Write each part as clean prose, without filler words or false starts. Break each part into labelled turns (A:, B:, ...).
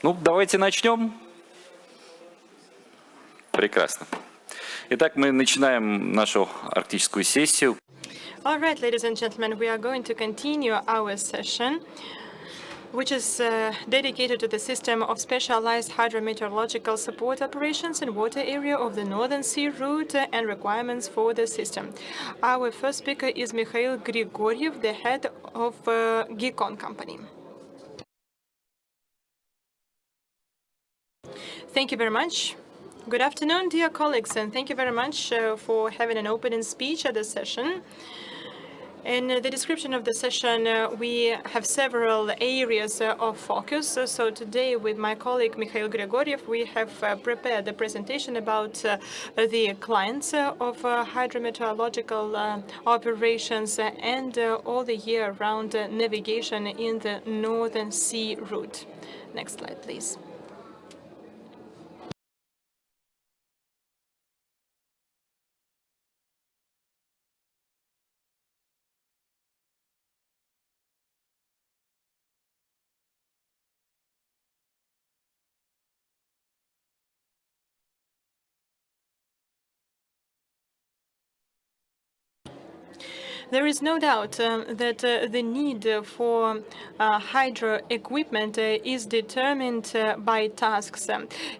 A: Ну, давайте начнем. Прекрасно. Итак, мы начинаем нашу арктическую сессию.
B: All right, ladies and gentlemen, we are going to continue our session, which is dedicated to the system of specialized hydrometeorological support operations in water area of the Northern Sea route and requirements for the system. Our first speaker is Mikhail Grigoriev, the head of GECON company. Thank you very much. Good afternoon, dear colleagues, and thank you very much for having an opening speech at the session. In the description of the session, we have several areas of focus. So today, with my colleague Mikhail Grigoriev, we have prepared the presentation about the clients of hydrometeorological operations and all the year-round navigation in the Northern Sea route. Next slide, please. There is no doubt that the need for hydro equipment is determined by tasks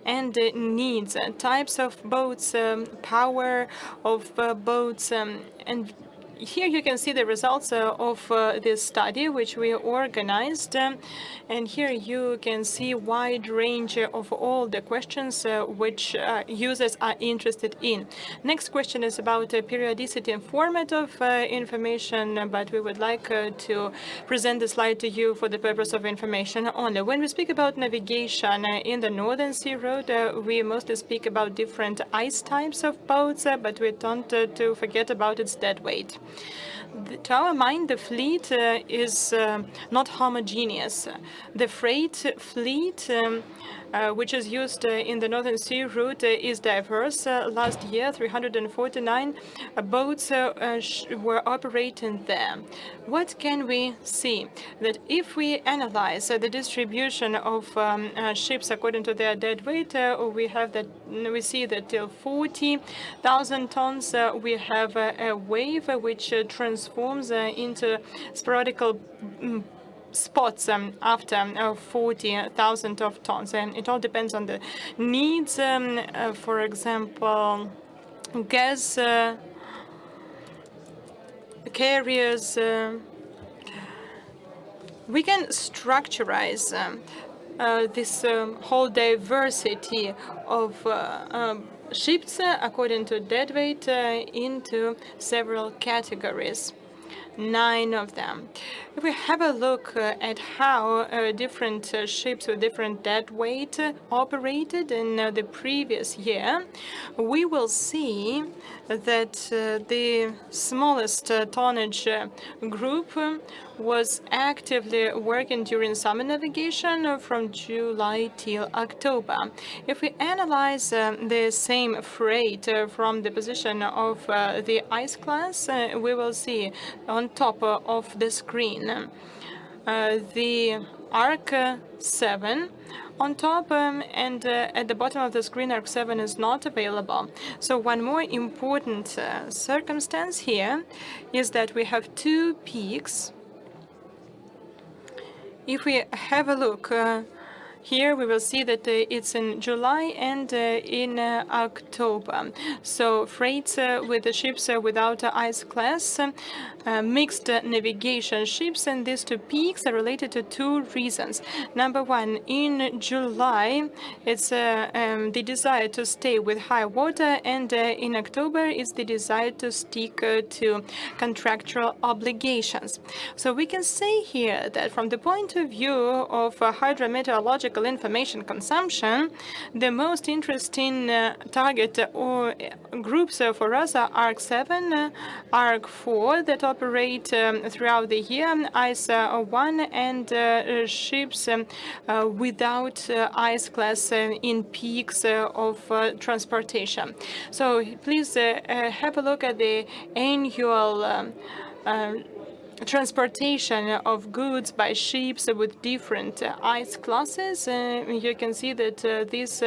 B: and needs, types of boats, power of boats, and here you can see the results of this study which we organized, and here you can see wide range of all the questions which users are interested in. Next question is about periodicity and format of information, but we would like to present the slide to you for the purpose of information only. When we speak about navigation in the Northern Sea route, we mostly speak about different ice types of boats, but we don't to forget about its dead weight. To our mind, the fleet is not homogeneous. The freight fleet, which is used in the Northern Sea route, is diverse. Last year, 349 boats were operating there. What can we see? That if we analyze the distribution of ships according to their dead weight, we see that till 40,000 tons we have a wave which transforms into sporadical spots after 40,000 of tons, and it all depends on the needs. For example, gas carriers. We can structurize this whole diversity of ships according to dead weight into several categories. 9 of them. If we have a look at how different ships with different dead weight operated in the previous year, we will see that the smallest tonnage group was actively working during summer navigation from July till October. If we analyze the same freight from the position of the ice class, we will see on top of the screen the Arc 7 on top, and at the bottom of the screen, Arc 7 is not available. So one more important circumstance here is that we have 2 peaks. If we have a look here, we will see that it's in July and in October. So freights with the ships without ice class, mixed navigation ships, and these 2 peaks are related to 2 reasons. Number one, in July, it's the desire to stay with high water, and in October, it's the desire to stick to contractual obligations. So we can say here that from the point of view of hydrometeorological information consumption, the most interesting target or groups for us are Arc 7, Arc 4 that operate throughout the year, Ice 1, and ships without ice class in peaks of transportation. So please have a look at the annual transportation of goods by ships with different ice classes. You can see that these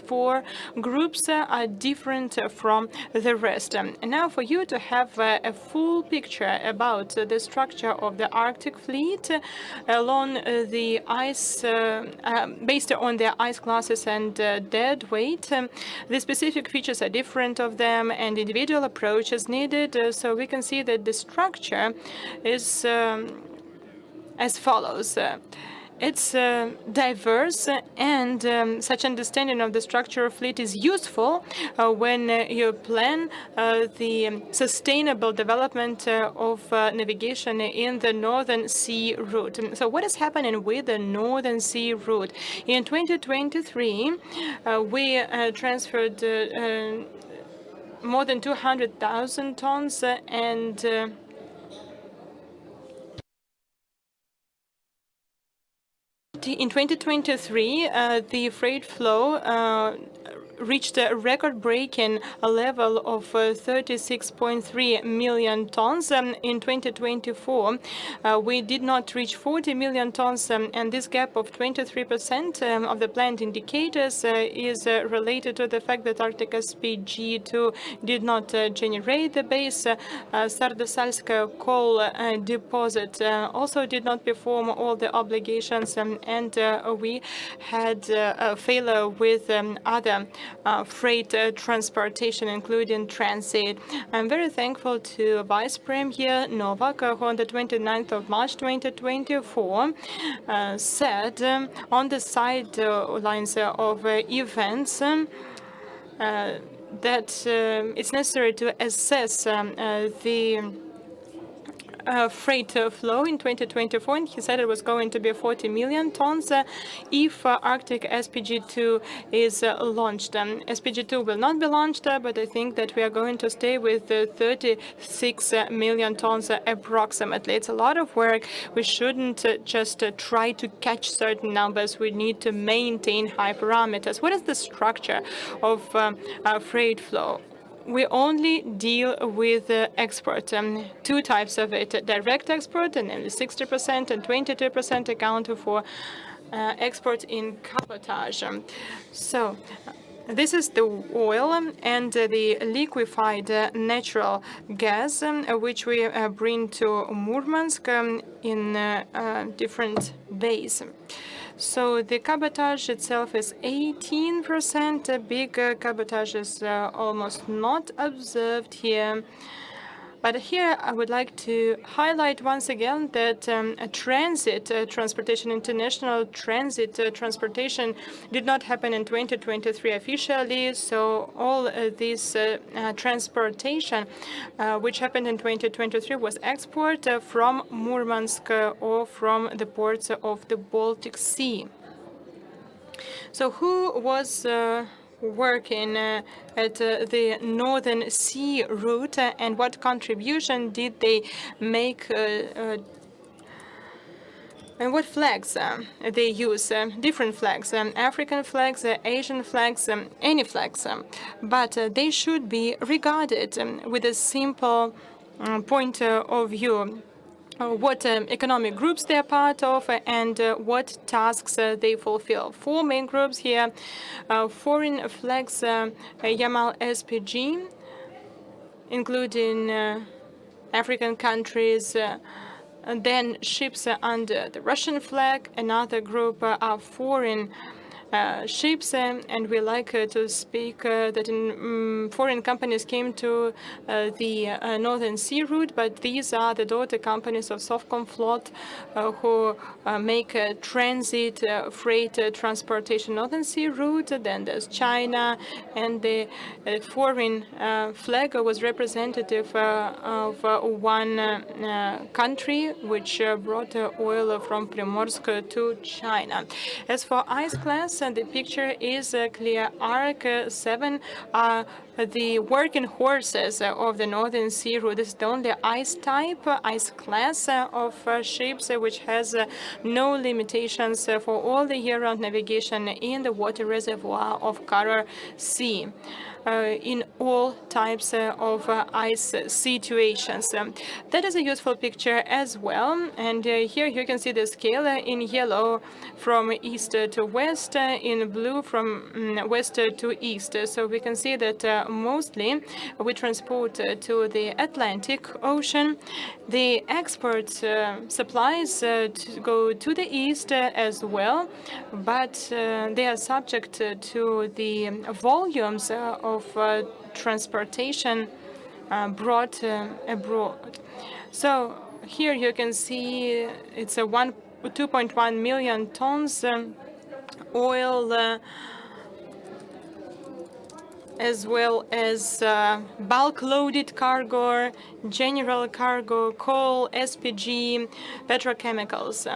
B: four groups are different from the rest. And now for you to have a full picture about the structure of the Arctic fleet along the ice, based on their ice classes and dead weight, the specific features are different of them and individual approach is needed. So we can see that the structure is as follows. It's diverse, and such understanding of the structure of fleet is useful when you plan the sustainable development of navigation in the Northern Sea route. So what is happening with the Northern Sea route? In 2023, we transferred more than 200,000 tons and in 2023, the freight flow reached a record-breaking level of 36.3 million tons. In 2024, we did not reach 40 million tons, and this gap of 23% of the planned indicators is related to the fact that Arctic SPG2 did not generate the base. Sardasalska coal deposit also did not perform all the obligations, and we had a failure with other freight transportation, including transit. I'm very thankful to Vice Premier Novak, who on the 29th of March 2024 said on the sidelines of events that it's necessary to assess the freight flow in 2024, and he said it was going to be 40 million tons if Arctic SPG2 is launched. SPG2 will not be launched, but I think that we are going to stay with 36 million tons approximately. It's a lot of work. We shouldn't just try to catch certain numbers. We need to maintain high parameters. What is the structure of freight flow? We only deal with export. Two types of it: direct export, and only 60%, and 22% account for export in cabotage. So this is the oil and the liquefied natural gas, which we bring to Murmansk in different bays. So the cabotage itself is 18%. Big cabotage is almost not observed here. But here I would like to highlight once again that transit transportation, international transit transportation did not happen in 2023 officially. So all this transportation which happened in 2023 was export from Murmansk or from the ports of the Baltic Sea. So who was working at the Northern Sea route, and what contribution did they make, and what flags they use? Different flags, African flags, Asian flags, any flags, but they should be regarded with a simple point of view: what economic groups they are part of and what tasks they fulfill. Four main groups here: foreign flags, Yamal SPG, including African countries, and then ships under the Russian flag. Another group are foreign ships, and we like to speak that in foreign companies came to the Northern Sea route, but these are the daughter companies of Sovcomflot who make transit freight transportation Northern Sea route. Then there's China, and the foreign flag was representative of one country which brought oil from Primorsk to China. As for ice class, the picture is clear. Arc 7 are the working horses of the Northern Sea route. This is the only ice type, ice class of ships which has no limitations for all the year-round navigation in the water reservoir of Kara Sea. In all types of ice situations. That is a useful picture as well. And here you can see the scale in yellow from east to west, in blue from west to east. So we can see that mostly we transport to the Atlantic Ocean. The export supplies go to the east as well, but they are subject to the volumes of transportation brought abroad. So here you can see it's a 2.1 million tons oil, as well as bulk loaded cargo, general cargo, coal, SPG, petrochemicals.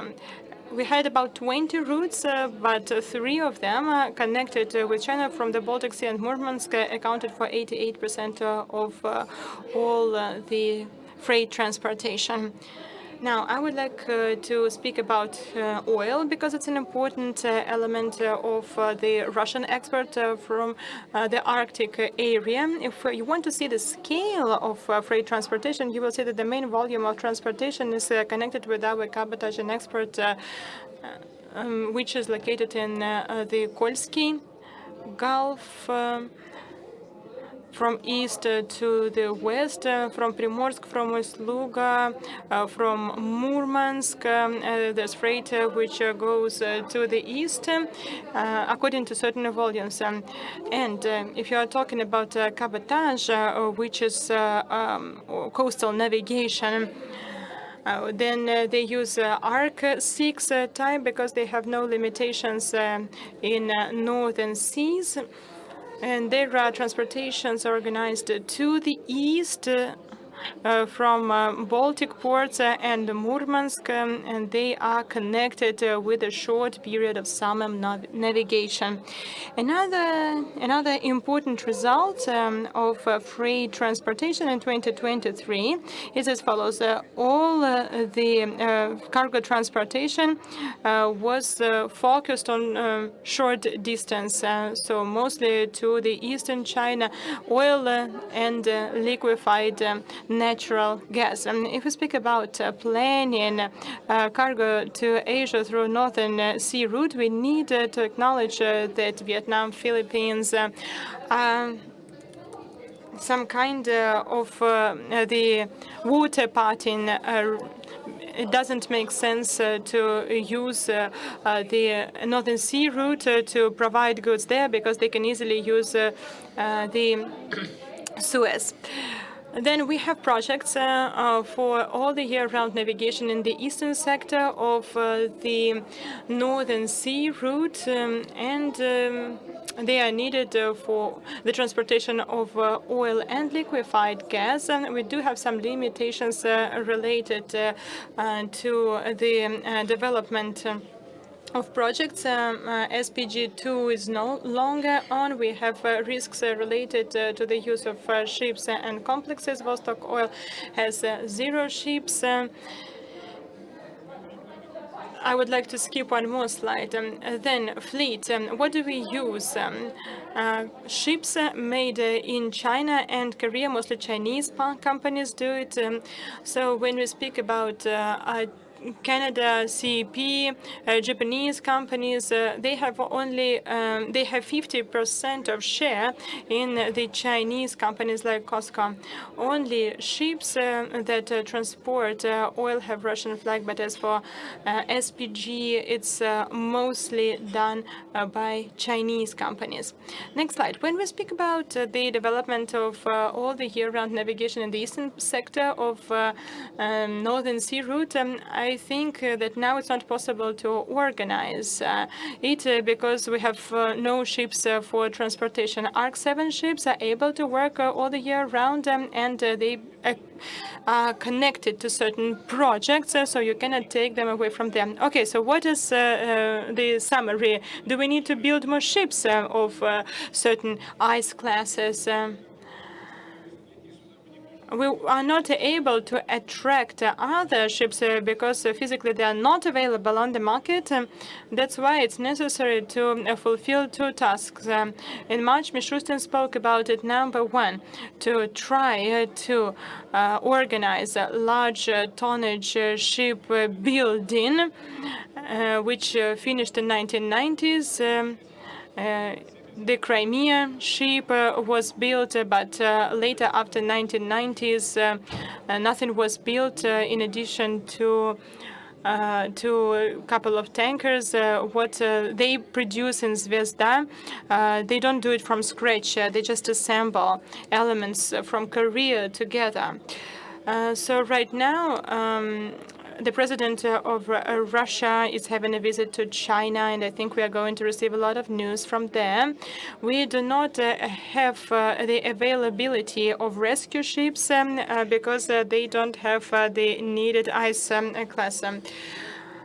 B: We had about 20 routes, but 3 of them connected with China from the Baltic Sea and Murmansk accounted for 88% of all the freight transportation. Now, I would like to speak about oil because it's an important element of the Russian export from the Arctic area. If you want to see the scale of freight transportation, you will see that the main volume of transportation is connected with our cabotage and export, which is located in the Kolsky Gulf. From east to the west, from Primorsk, from Ust-Luga, from Murmansk. There's freight which goes to the east according to certain volumes. And if you are talking about cabotage, which is coastal navigation, then they use ARC 6 type because they have no limitations in northern seas. And their transportations are organized to the east from Baltic ports and Murmansk, and they are connected with a short period of summer navigation. Another important result of freight transportation in 2023 is as follows. All the cargo transportation was focused on short distance, so mostly to the eastern China, oil and liquefied natural gas. If we speak about planning cargo to Asia through Northern Sea route, we need to acknowledge that Vietnam, Philippines, some kind of the water parting. It doesn't make sense to use the Northern Sea route to provide goods there because they can easily use the Suez. Then we have projects for all the year-round navigation in the eastern sector of the Northern Sea route, and they are needed for the transportation of oil and liquefied gas. And we do have some limitations related to the development of projects. SPG2 is no longer on. We have risks related to the use of ships and complexes. Vostok Oil has 0 ships. I would like to skip one more slide. Then fleet. What do we use? Ships made in China and Korea, mostly Chinese companies do it. So when we speak about Canada, CP, Japanese companies, they have only 50% of share in the Chinese companies like COSCO. Only ships that transport oil have Russian flag, but as for SPG, it's mostly done by Chinese companies. Next slide. When we speak about the development of all the year-round navigation in the eastern sector of Northern Sea route, I think that now it's not possible to organize it because we have no ships for transportation. ARC-7 ships are able to work all the year round, and they are connected to certain projects, so you cannot take them away from them. Okay, so what is the summary? Do we need to build more ships of certain ice classes? we are not able to attract other ships because physically they are not available on the market. That's why it's necessary to fulfill two tasks. In March, Mishustin spoke about it. Number one, to try to organize a large tonnage ship building, which finished in 1990s. The Crimea ship was built, but later, after 1990s, nothing was built. In addition to a couple of tankers, what they produce in Zvezda, they don't do it from scratch. They just assemble elements from Korea together. So right now, the president of Russia is having a visit to China, and I think we are going to receive a lot of news from there. We do not have the availability of rescue ships because they don't have the needed ice class.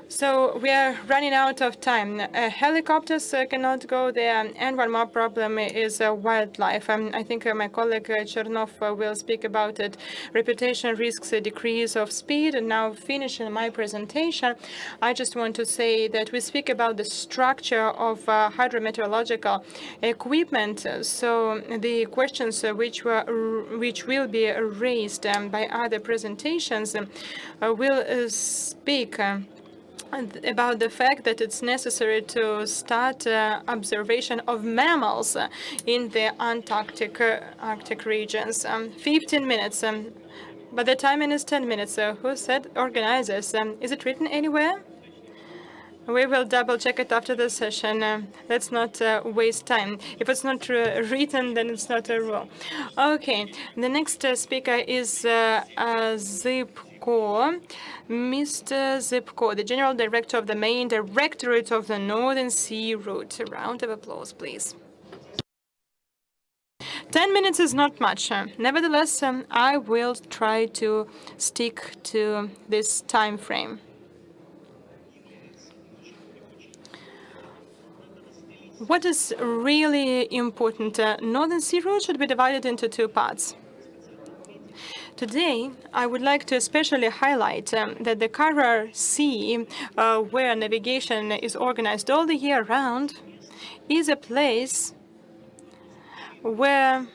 B: So we are running out of time. Helicopters cannot go there, and one more problem is wildlife. I think my colleague Chernov will speak about it. Reputation risks a decrease of speed. And now, finishing my presentation, I just want to say that we speak about the structure of hydrometeorological equipment. So the questions which will be raised by other presentations will speak about the fact that it's necessary to start observation of mammals in the Arctic regions. 15 minutes, but the timing is 10 minutes. Who said organizers? Is it written anywhere? We will double check it after the session. Let's not waste time. If it's not written, then it's not a rule. Okay, the next speaker is Zipko, Mr. Zipko, the General Director of the Main Directorate of the Northern Sea Route. A round of applause, please. 10 minutes is not much. Nevertheless, I will try to stick to this time frame. What is really important? Northern Sea Route should be divided into two parts. Today, I would like to especially highlight that the Kara Sea, where navigation is organized all the year round, is a place where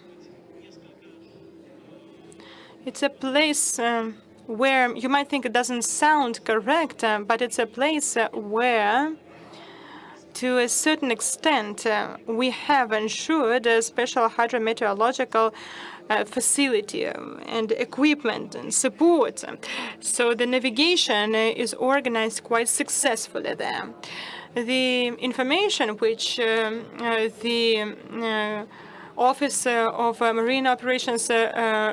B: where you might think it doesn't sound correct, but it's a place where, to a certain extent, we have ensured a special hydrometeorological facility and equipment and support. So the navigation is organized quite successfully there. The information which the Office of Marine Operations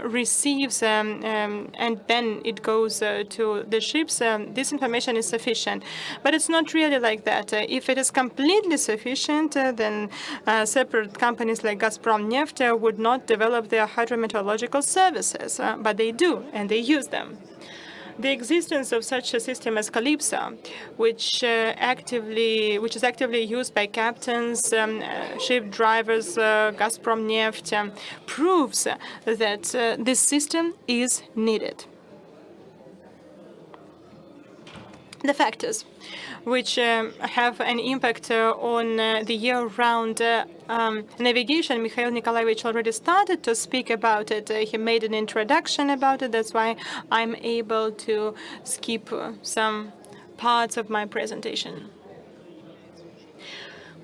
B: receives and then it goes to the ships, this information is sufficient. But it's not really like that. If it is completely sufficient, then separate companies like Gazprom Neft would not develop their hydrometeorological services, but they do, and they use them. The existence of such a system as Calypso, which is actively used by captains, ship drivers, Gazprom Neft, proves that this system is needed. The factors which have an impact on the year-round navigation, Mikhail Nikolaevich already started to speak about it. He made an introduction about it. That's why I'm able to skip some parts of my presentation.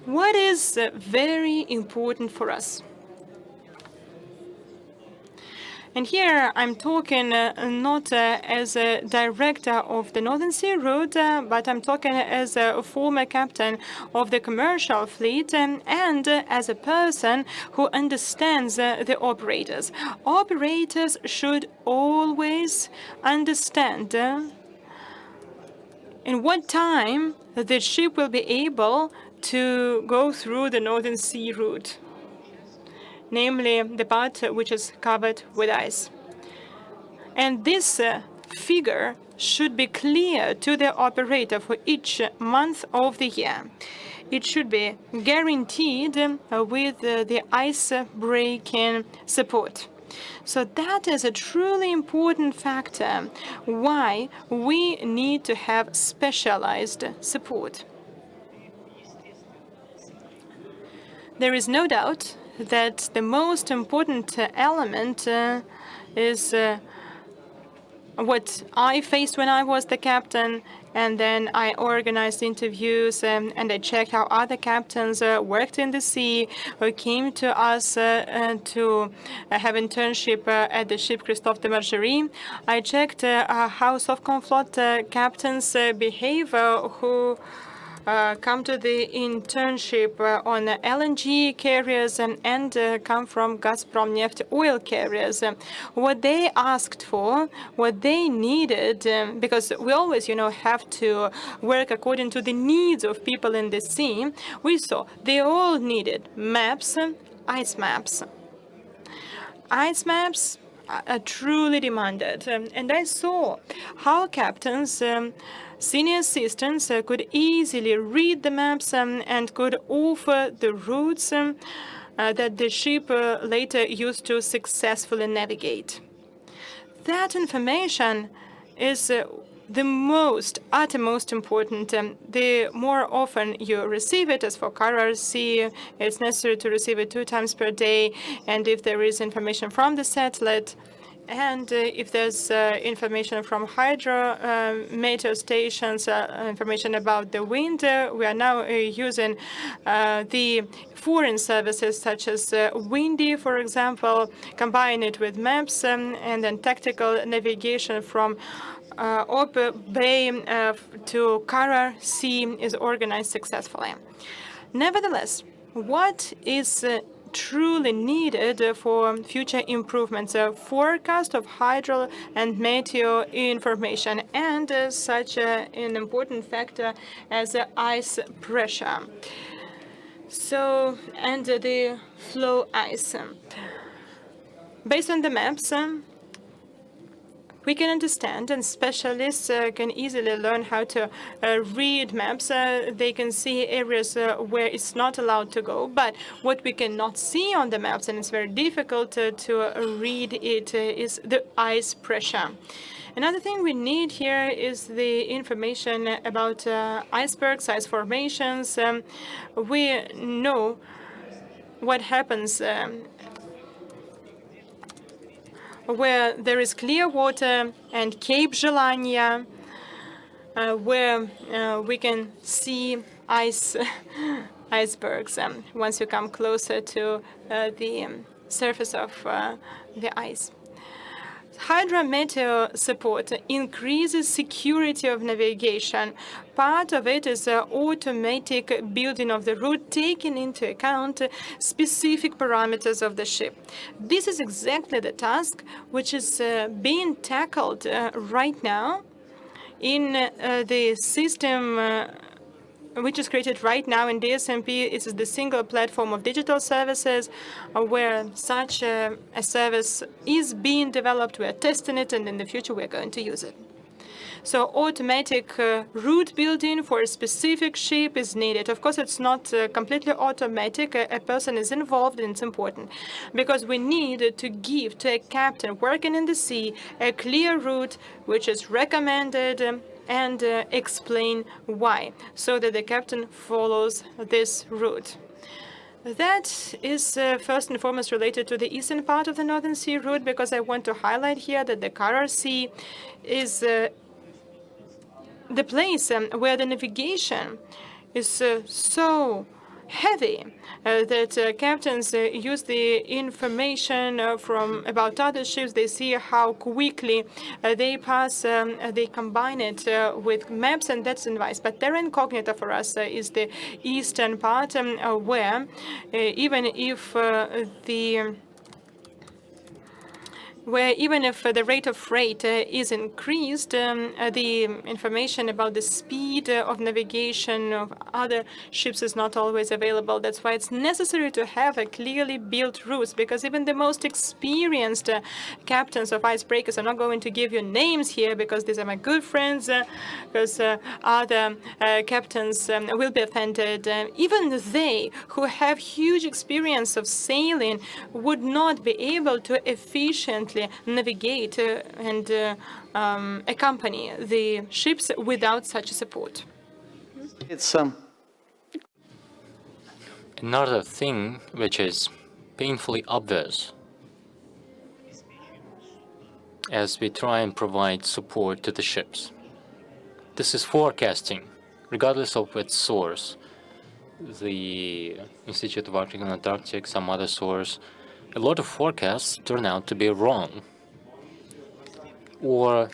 B: What is very important for us? And here I'm talking not as a director of the Northern Sea Route, but I'm talking as a former captain of the commercial fleet and as a person who understands the operators. Operators should always understand in what time the ship will be able to go through the Northern Sea Route, namely the part which is covered with ice. And this figure should be clear to the operator for each month of the year. It should be guaranteed with the ice breaking support. So that is a truly important factor why we need to have specialized support. There is no doubt that the most important element is what I faced when I was the captain, and then I organized interviews and I checked how other captains worked in the sea or came to us to have internship at the ship Christophe de Margerie. I checked how Sovcomflot captains behave who come to the internship on LNG carriers and come from Gazprom Neft oil carriers. What they asked for, what they needed, because we always, have to work according to the needs of people in the sea. We saw they all needed maps, ice maps. Ice maps are truly demanded, and I saw how captains. Senior assistants could easily read the maps and could offer the routes that the ship later used to successfully navigate. That information is the uttermost important. The more often you receive it, as for CarRC, it's necessary to receive it 2 times per day, and if there is information from the satellite, and if there's information from hydro meteor stations, information about the wind, we are now using the foreign services such as Windy, for example, combine it with maps and then tactical navigation from Ob Bay to Kara Sea is organized successfully. Nevertheless, what is truly needed for future improvements, a forecast of hydro and meteor information, and such an important factor as ice pressure. So, and the flow ice. Based on the maps, we can understand, and specialists can easily learn how to read maps. They can see areas where it's not allowed to go. But what we cannot see on the maps, and it's very difficult to read it, is the ice pressure. Another thing we need here is the information about icebergs, ice formations. We know what happens where there is clear water, and Cape Jelania, where we can see icebergs once you come closer to the surface of the ice. Hydrometeor support increases security of navigation. Part of it is automatic building of the route, taking into account specific parameters of the ship. This is exactly the task which is being tackled right now in the system which is created right now in DSMP. It is the single platform of digital services where such a service is being developed. We are testing it, and in the future we are going to use it. So automatic route building for a specific ship is needed. Of course, it's not completely automatic. A person is involved, and it's important because we need to give to a captain working in the sea a clear route which is recommended and explain why, so that the captain follows this route. That is first and foremost related to the eastern part of the Northern Sea route, because I want to highlight here that the Kara Sea is the place where the navigation is so heavy that captains use the information from about other ships. They see how quickly they pass. They combine it with maps, and that's advice. But terra incognita for us is the eastern part, where even if where even if the rate of freight is increased, the information about the speed of navigation of other ships is not always available. That's why it's necessary to have a clearly built routes, because even the most experienced captains of icebreakers, I'm not going to give you names here because these are my good friends, because other captains will be offended. Even they, who have huge experience of sailing, would not be able to efficiently navigate and accompany the ships without such support.
C: It's
D: Another thing which is painfully obvious as we try and provide support to the ships. This is forecasting, regardless of its source. The Institute of Arctic and Antarctic, some other source, a lot of forecasts turn out to be wrong or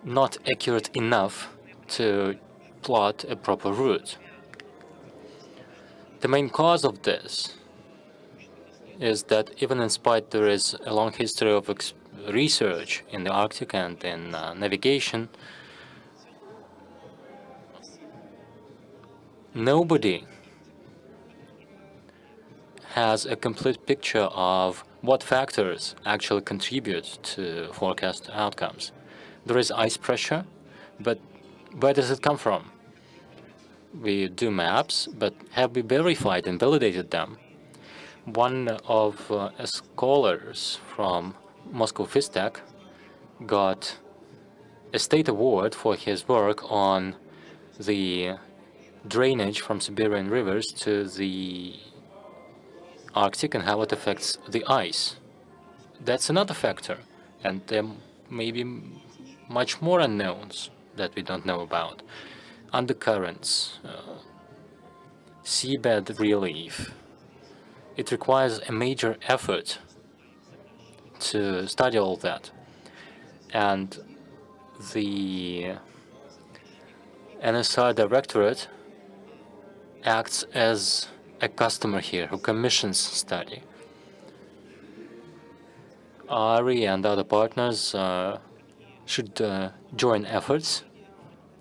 D: not accurate enough to plot a proper route. The main cause of this is that even in spite there is a long history of research in the Arctic and in navigation, nobody has a complete picture of what factors actually contribute to forecast outcomes. There is ice pressure, but where does it come from? We do maps, but have we verified and validated them? One of scholars from Moscow FISTEC got a state award for his work on the drainage from Siberian rivers to the Arctic and how it affects the ice. That's another factor, and there may be much more unknowns that we don't know about. Undercurrents, seabed relief. It requires a major effort to study all that. And the NSR Directorate acts as a customer here who commissions study. ARI and other partners should join efforts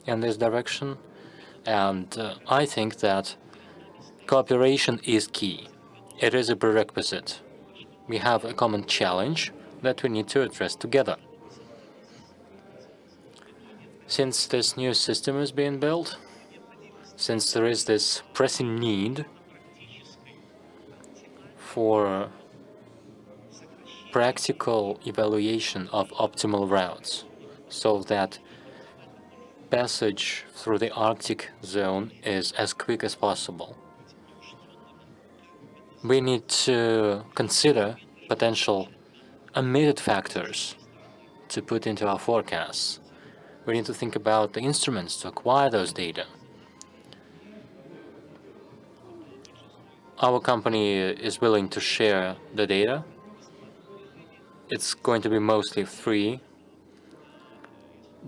D: in this direction, and I think that cooperation is key. It is a prerequisite. We have a common challenge that we need to address together. Since this new system is being built, since there is this pressing need for practical evaluation of optimal routes so that passage through the Arctic zone is as quick as possible, we need to consider potential omitted factors to put into our forecasts. We need to think about the instruments to acquire those data. Our company is willing to share the data. It's going to be mostly free.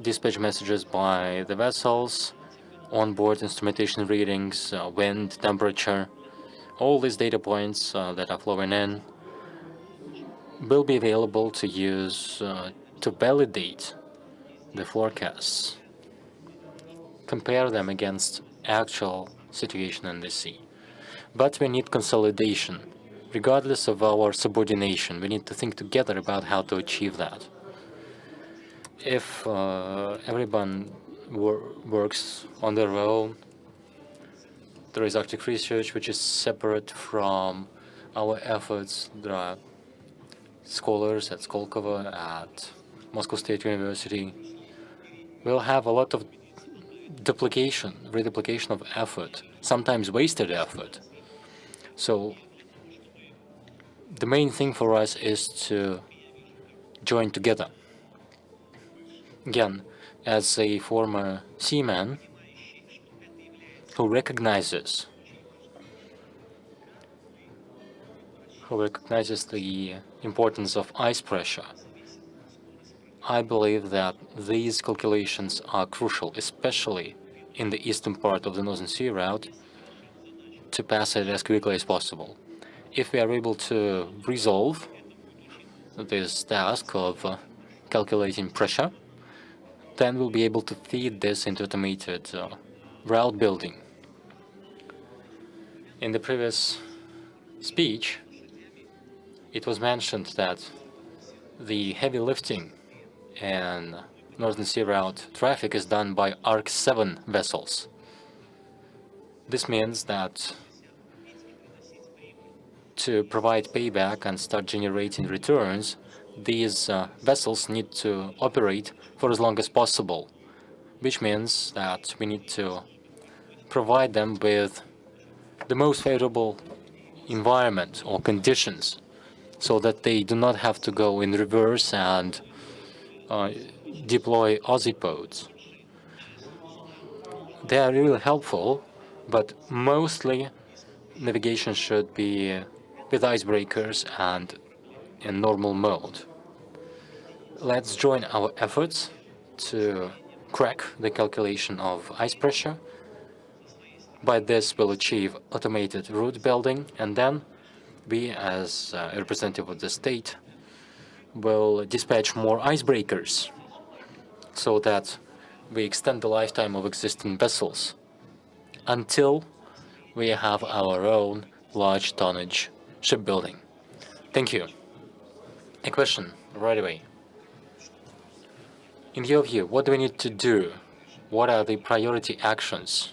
D: Dispatch messages by the vessels, onboard instrumentation readings, wind, temperature, all these data points that are flowing in will be available to use to validate the forecasts, compare them against actual situation in the sea. But we need consolidation. Regardless of our subordination, we need to think together about how to achieve that. If everyone works on their own, there is Arctic research, which is separate from our efforts. There are scholars at Skolkovo, at Moscow State University. We'll have a lot of reduplication of effort, sometimes wasted effort. So the main thing for us is to join together. Again, as a former seaman who recognizes the importance of ice pressure, I believe that these calculations are crucial, especially in the eastern part of the Northern Sea route, to pass it as quickly as possible. If we are able to resolve this task of calculating pressure, then we'll be able to feed this into automated route building. In the previous speech, it was mentioned that the heavy lifting in Northern Sea Route traffic is done by ARC-7 vessels. This means that to provide payback and start generating returns, these vessels need to operate for as long as possible, which means that we need to provide them with the most favorable environment or conditions so that they do not have to go in reverse and deploy Aussipodes. They are really helpful, but mostly navigation should be with icebreakers and in normal mode. Let's join our efforts to crack the calculation of ice pressure. By this, we'll achieve automated route building, and then we, as a representative of the state, will dispatch more icebreakers so that we extend the lifetime of existing vessels until we have our own large tonnage shipbuilding. Thank you. A question right away. In your view, what do we need to do? What are the priority actions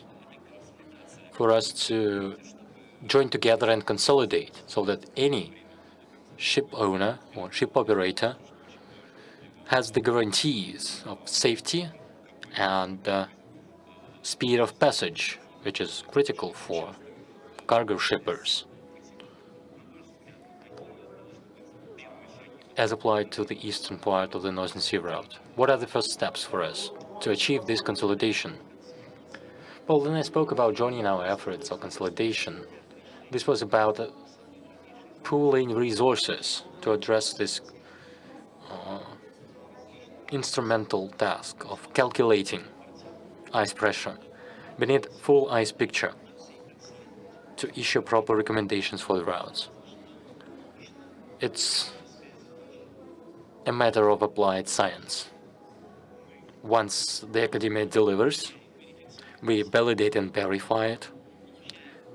D: for us to join together and consolidate so that any ship owner or ship operator has the guarantees of safety and speed of passage, which is critical for cargo shippers, as applied to the eastern part of the Northern Sea Route? What are the first steps for us to achieve this consolidation? Well, when I spoke about joining our efforts of consolidation, this was about pooling resources to address this instrumental task of calculating ice pressure. We need full ice picture to issue proper recommendations for the routes. It's a matter of applied science. Once the academia delivers, we validate and verify it.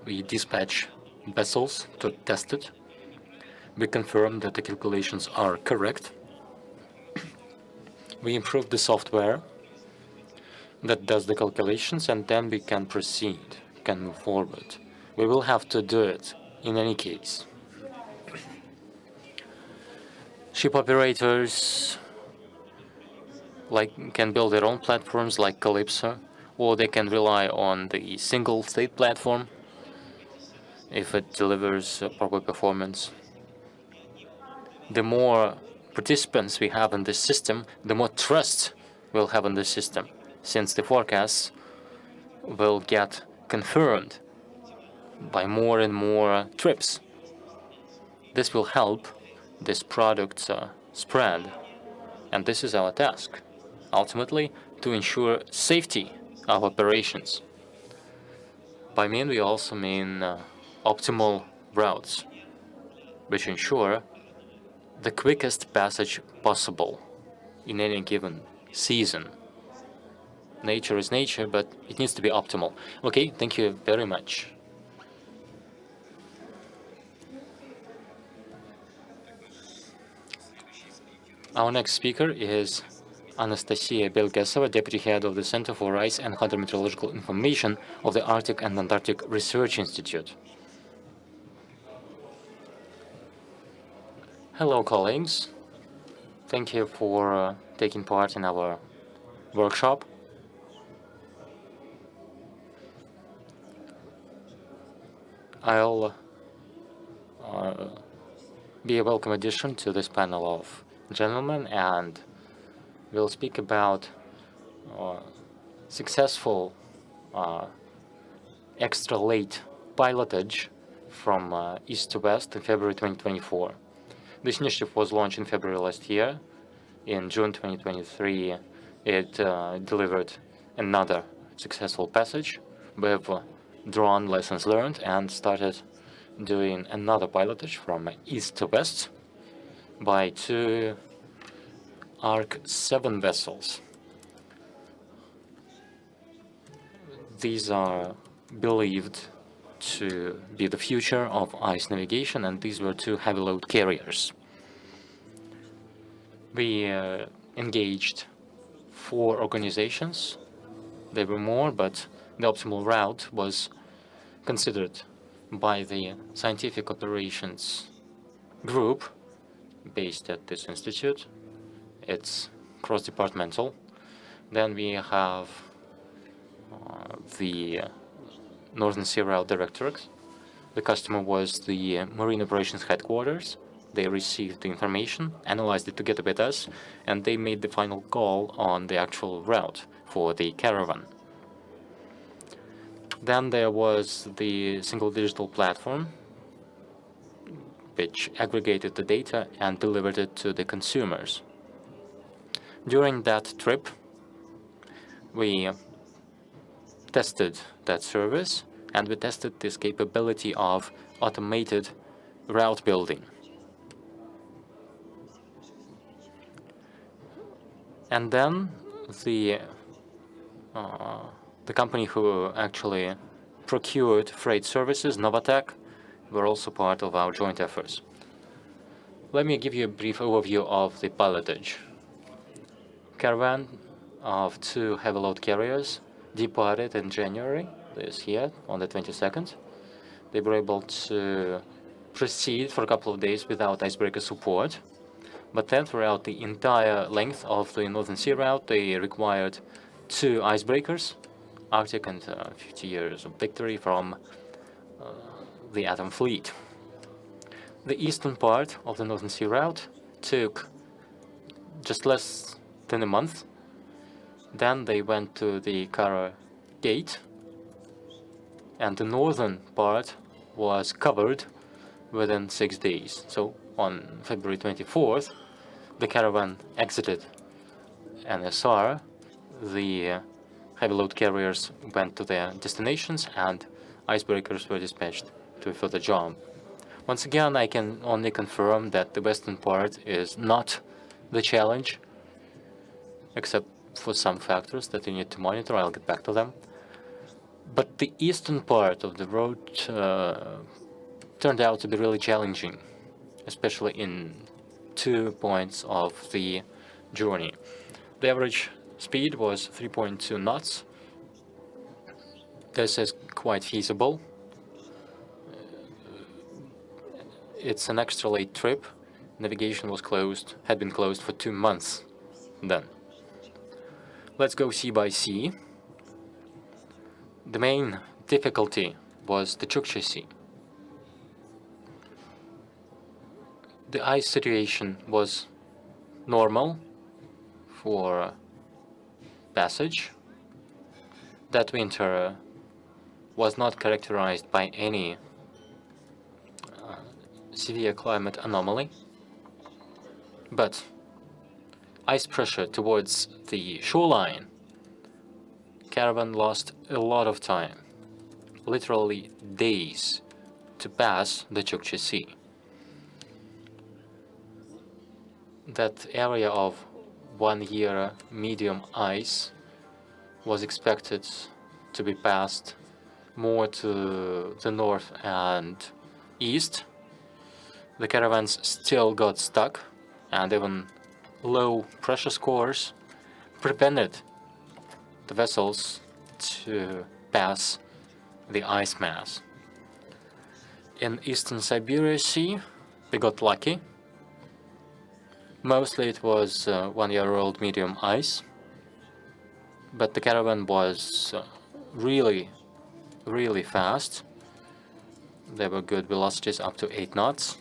D: We dispatch vessels to test it. We confirm that the calculations are correct. We improve the software that does the calculations, and then we can proceed, can move forward. We will have to do it in any case. Ship operators can build their own platforms like Calypso, or they can rely on the single state platform if it delivers proper performance. The more participants we have in this system, the more trust we'll have in the system, since the forecasts will get confirmed by more and more trips. This will help this product spread, and this is our task, ultimately, to ensure safety of operations. By mean, we also mean optimal routes, which ensure the quickest passage possible in any given season. Nature is nature, but it needs to be optimal. Okay, thank you very much. Our next speaker is Anastasia Belkesova, Deputy Head of the Center for Ice and Hydrometeorological Information of the Arctic and Antarctic Research Institute. Hello, colleagues. Thank you for taking part in our workshop. I'll be a welcome addition to this panel of gentlemen, and we'll speak about successful extra late pilotage from east to west in February 2024. This initiative was launched in February last year. In June 2023, it delivered another successful passage. We've drawn lessons learned and started doing another pilotage from east to west. by 2 Arc 7 vessels. These are believed to be the future of ice navigation, and these were 2 heavy load carriers. We engaged 4 organizations. There were more, but the optimal route was considered by the Scientific Operations Group based at this institute. It's cross-departmental. Then we have the Northern Sea Route Directorate. The customer was the Marine Operations Headquarters. They received the information, analyzed it together with us, and they made the final call on the actual route for the caravan. Then there was the single digital platform, which aggregated the data and delivered it to the consumers. During that trip, we tested that service, and we tested this capability of automated route building. And then the company who actually procured freight services, Novatek, were also part of our joint efforts. Let me give you a brief overview of the pilotage. Caravan of 2 heavy load carriers departed in January this year, on the 22nd. They were able to proceed for a couple of days without icebreaker support. But then throughout the entire length of the Northern Sea Route, they required 2 icebreakers, Arctic and 50 Years of Victory from the Atom Fleet. The eastern part of the Northern Sea Route took just less than a month. Then they went to the Kara Gate, and the northern part was covered within 6 days. So on February 24th, the caravan exited NSR. The heavy load carriers went to their destinations, and icebreakers were dispatched to a further job. Once again, I can only confirm that the western part is not the challenge, except for some factors that you need to monitor. I'll get back to them. But the eastern part of the road turned out to be really challenging, especially in 2 points of the journey. The average speed was 3.2 knots. This is quite feasible. It's an extra late trip. Navigation was closed, had been closed for 2 months then. Let's go sea by sea. The main difficulty was the Chukchi Sea. The ice situation was normal for passage. That winter was not characterized by any severe climate anomaly, but ice pressure towards the shoreline, caravan lost a lot of time, literally days, to pass the Chukchi Sea. That area of 1 year medium ice was expected to be passed more to the north and east. The caravans still got stuck, and even low pressure scores prevented the vessels to pass the ice mass. In eastern Siberia Sea, we got lucky. Mostly it was 1 year old medium ice, but the caravan was really fast. There were good velocities up to 8 knots.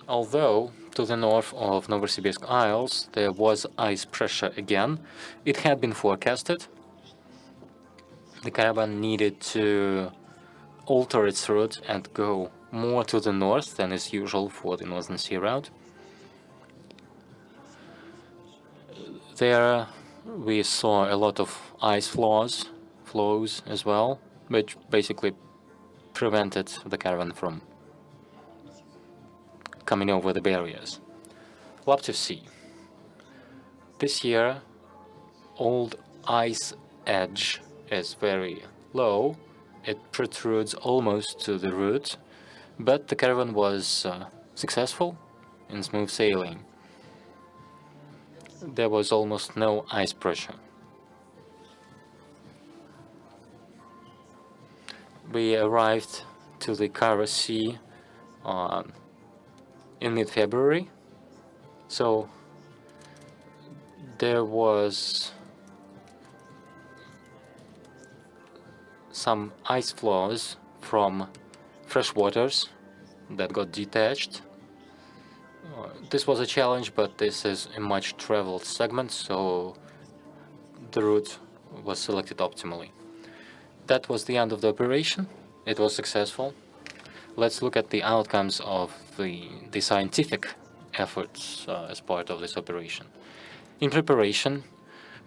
D: Although to the north of Novosibirsk Isles there was ice pressure again, it had been forecasted. The caravan needed to alter its route and go more to the north than is usual for the Northern Sea Route. There we saw a lot of ice flows as well, which basically prevented the caravan from coming over the barriers. Laptev Sea. This year, old ice edge is very low. It protrudes almost to the root, but the caravan was successful in smooth sailing. There was almost no ice pressure. We arrived to the Kara Sea in mid-February, so there was some ice floes from fresh waters that got detached. This was a challenge, but this is a much traveled segment, so the route was selected optimally. That was the end of the operation. It was successful. Let's look at the outcomes of the scientific efforts as part of this operation. In preparation,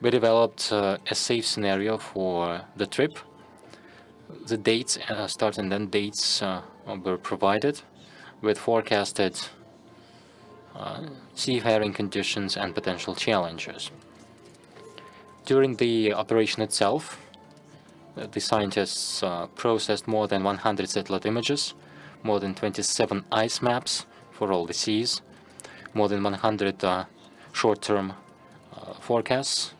D: we developed a safe scenario for the trip. The dates, start and end dates, were provided with forecasted seafaring conditions and potential challenges. During the operation itself, the scientists processed more than 100 satellite images, more than 27 ice maps for all the seas, more than 100 short-term forecasts.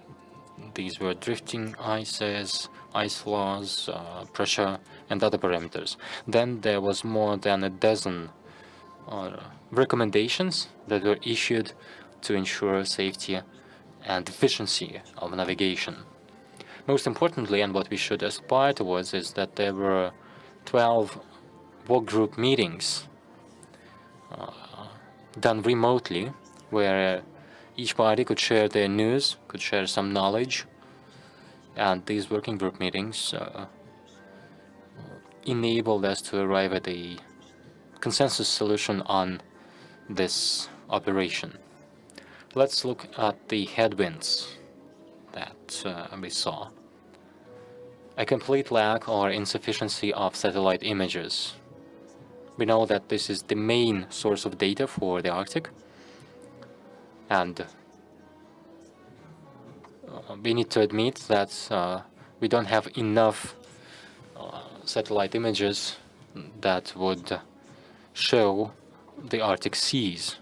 D: These were drifting ices, ice flows, pressure, and other parameters. Then there was more than a dozen recommendations that were issued to ensure safety and efficiency of navigation. Most importantly, and what we should aspire towards, is that there were 12 work group meetings done remotely, where each party could share their news, could share some knowledge, and these working group meetings enabled us to arrive at a consensus solution on this operation. Let's look at the headwinds that we saw. A complete lack or insufficiency of satellite images. We know that this is the main source of data for the Arctic, and we need to admit that we don't have enough satellite images that would show the Arctic seas.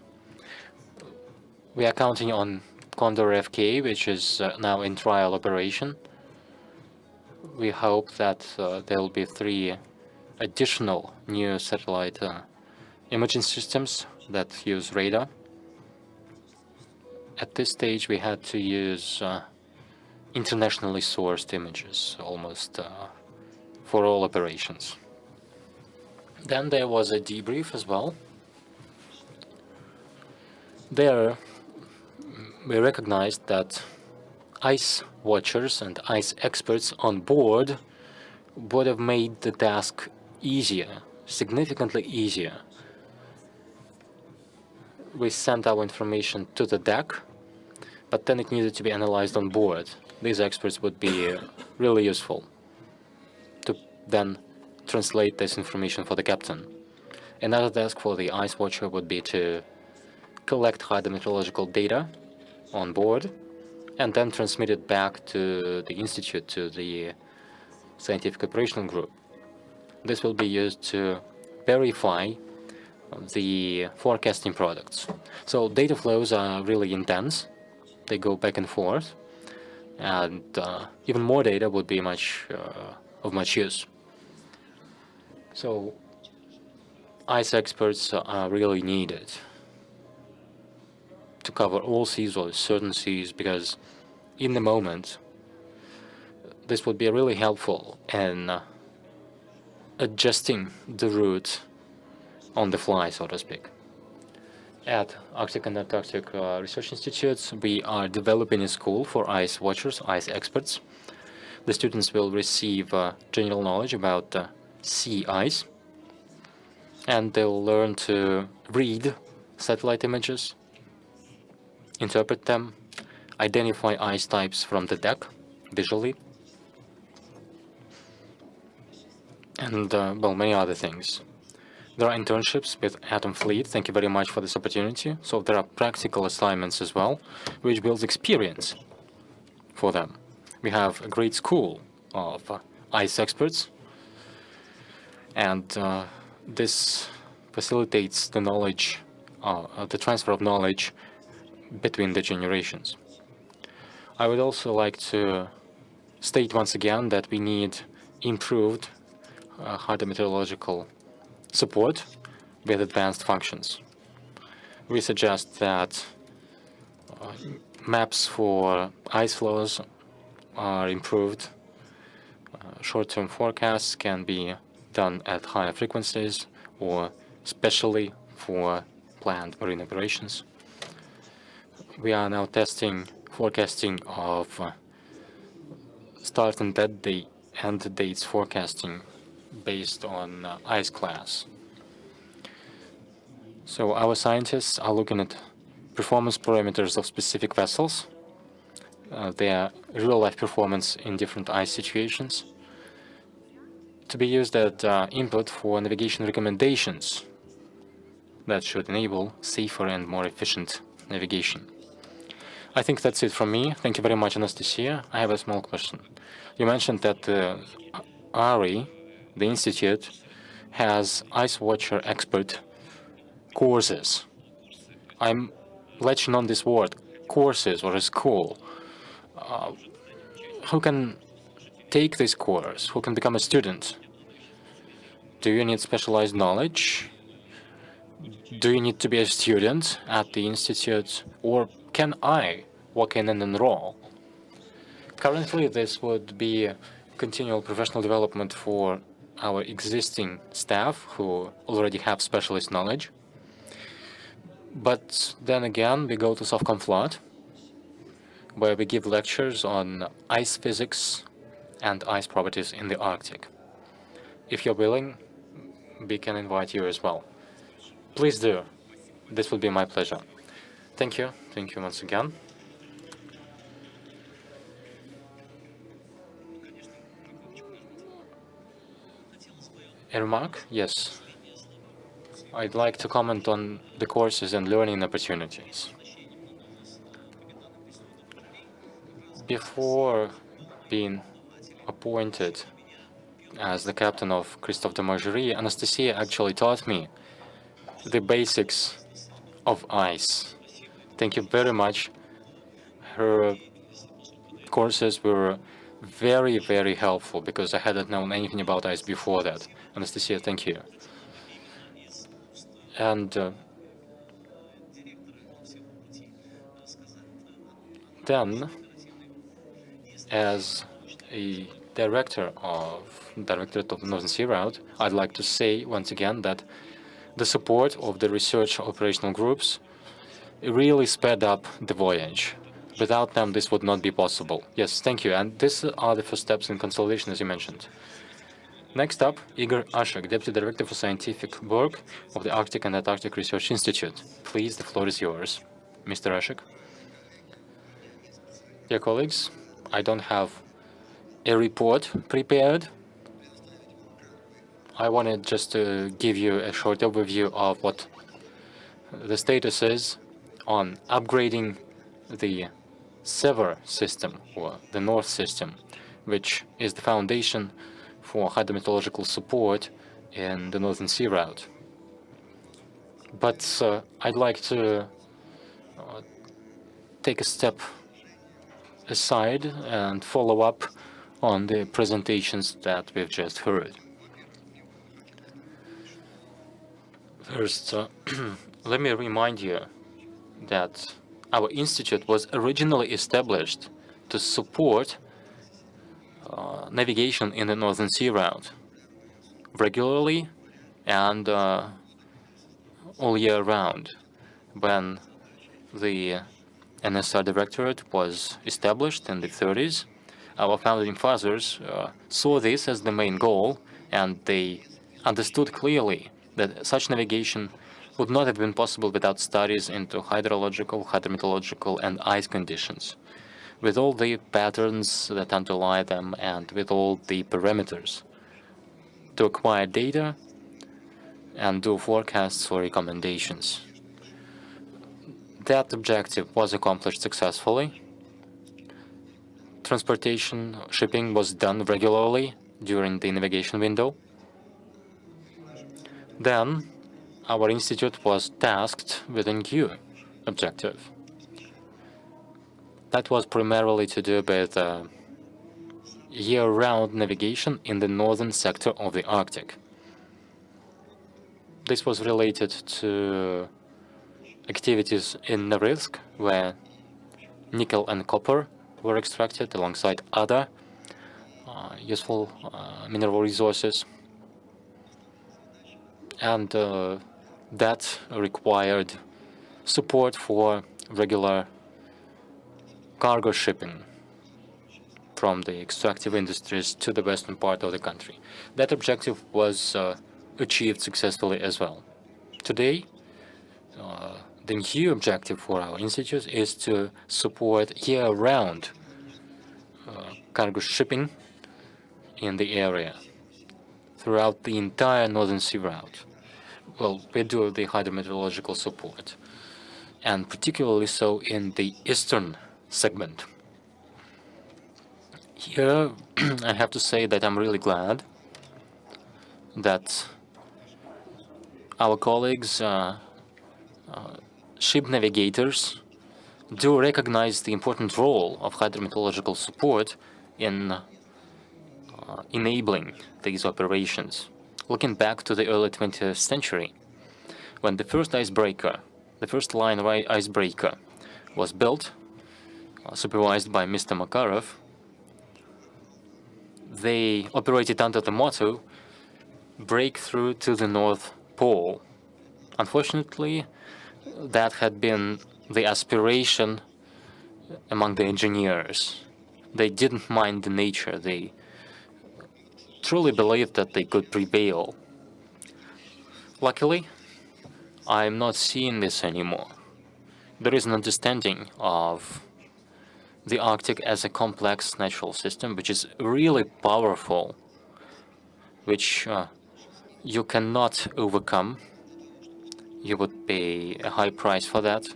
D: We are counting on Condor FK, which is now in trial operation. We hope that there will be 3 additional new satellite imaging systems that use radar. At this stage, we had to use internationally sourced images almost for all operations. Then there was a debrief as well. There, we recognized that ice watchers and ice experts on board would have made the task easier, significantly easier. We sent our information to the deck, but then it needed to be analyzed on board. These experts would be really useful to then translate this information for the captain. Another task for the ice watcher would be to collect hydrometeorological data on board and then transmit it back to the institute, to the scientific operational group. This will be used to verify the forecasting products. So data flows are really intense. They go back and forth, and even more data would be of much use. So ice experts are really needed to cover all seas or certain seas, because in the moment this would be really helpful in adjusting the route on the fly, so to speak. At Arctic and Antarctic Research Institutes, we are developing a school for ice watchers, ice experts. The students will receive general knowledge about sea ice, and they'll learn to read satellite images, interpret them, identify ice types from the deck visually, and well, many other things. There are internships with Atom Fleet. Thank you very much for this opportunity. So there are practical assignments as well, which builds experience for them. We have a great school of ICE experts, and this facilitates the knowledge, the transfer of knowledge between the generations. I would also like to state once again that we need improved hydrometeorological support with advanced functions. We suggest that maps for ice flows are improved. Short-term forecasts can be done at higher frequencies or specially for planned marine operations. We are now testing forecasting of start and end dates forecasting based on ice class. So our scientists are looking at performance parameters of specific vessels, their real-life performance in different ice situations, to be used as input for navigation recommendations that should enable safer and more efficient navigation. I think that's it from me. Thank you very much, Anastasia. I have a small question. You mentioned that ARI, the institute, has ice watcher expert courses. I'm latching on this word, courses or a school. Who can take this course? Who can become a student? Do you need specialized knowledge? Do you need to be a student at the institute? Or can I walk in and enroll? Currently, this would be continual professional development for our existing staff who already have specialist knowledge. But then again, we go to Sovcomflot, where we give lectures on ice physics and ice properties in the Arctic. If you're willing, we can invite you as well. Please do. This would be my pleasure. Thank you. Thank you once again. A remark? Yes. I'd like to comment on the courses and learning opportunities. Before being appointed as the captain of Christophe de Margerie, Anastasia actually taught me the basics of ice. Thank you very much. Her courses were very, very helpful because I hadn't known anything about ice before that. Anastasia, thank you. And then, as a director of Directorate of the Northern Sea Route, I'd like to say once again that the support of the research operational groups really sped up the voyage. Without them, this would not be possible. Yes, thank you. And these are the first steps in consolidation, as you mentioned. Next up, Igor Ashek, Deputy Director for Scientific Work of the Arctic and Antarctic Research Institute. Please, the floor is yours. Mr. Ashek. Dear colleagues, I don't have a report prepared. I wanted just to give you a short overview of what the status is on upgrading the SEVER system, or the North system, which is the foundation for hydrometeorological support in the Northern Sea Route. But I'd like to take a step aside and follow up on the presentations that we've just heard. First, let me remind you that our institute was originally established to support navigation in the Northern Sea Route regularly and all year round. When the NSR Directorate was established in the 30s, our founding fathers saw this as the main goal, and they understood clearly that such navigation would not have been possible without studies into hydrological, hydrometeorological, and ice conditions, with all the patterns that underlie them and with all the parameters. To acquire data, and do forecasts or recommendations. That objective was accomplished successfully. Transportation, shipping was done regularly during the navigation window. Then, our institute was tasked with a new objective. That was primarily to do with year-round navigation in the northern sector of the Arctic. This was related to activities in Norilsk, where nickel and copper were extracted alongside other useful mineral resources. And that required support for regular cargo shipping from the extractive industries to the western part of the country. That objective was achieved successfully as well. Today, the new objective for our institute is to support year-round cargo shipping in the area throughout the entire Northern Sea route. Well, we do the hydrometeorological support, and particularly so in the eastern segment. Here, I have to say that I'm really glad that our colleagues, ship navigators, do recognize the important role of hydrometeorological support in enabling these operations. Looking back to the early 20th century, when the first icebreaker, the first line icebreaker was built, supervised by Mr. Makarov, they operated under the motto, breakthrough to the North Pole. Unfortunately, that had been the aspiration among the engineers. They didn't mind the nature. They truly believed that they could prevail. Luckily, I'm not seeing this anymore. There is an understanding of the Arctic as a complex natural system, which is really powerful, which you cannot overcome. You would pay a high price for that,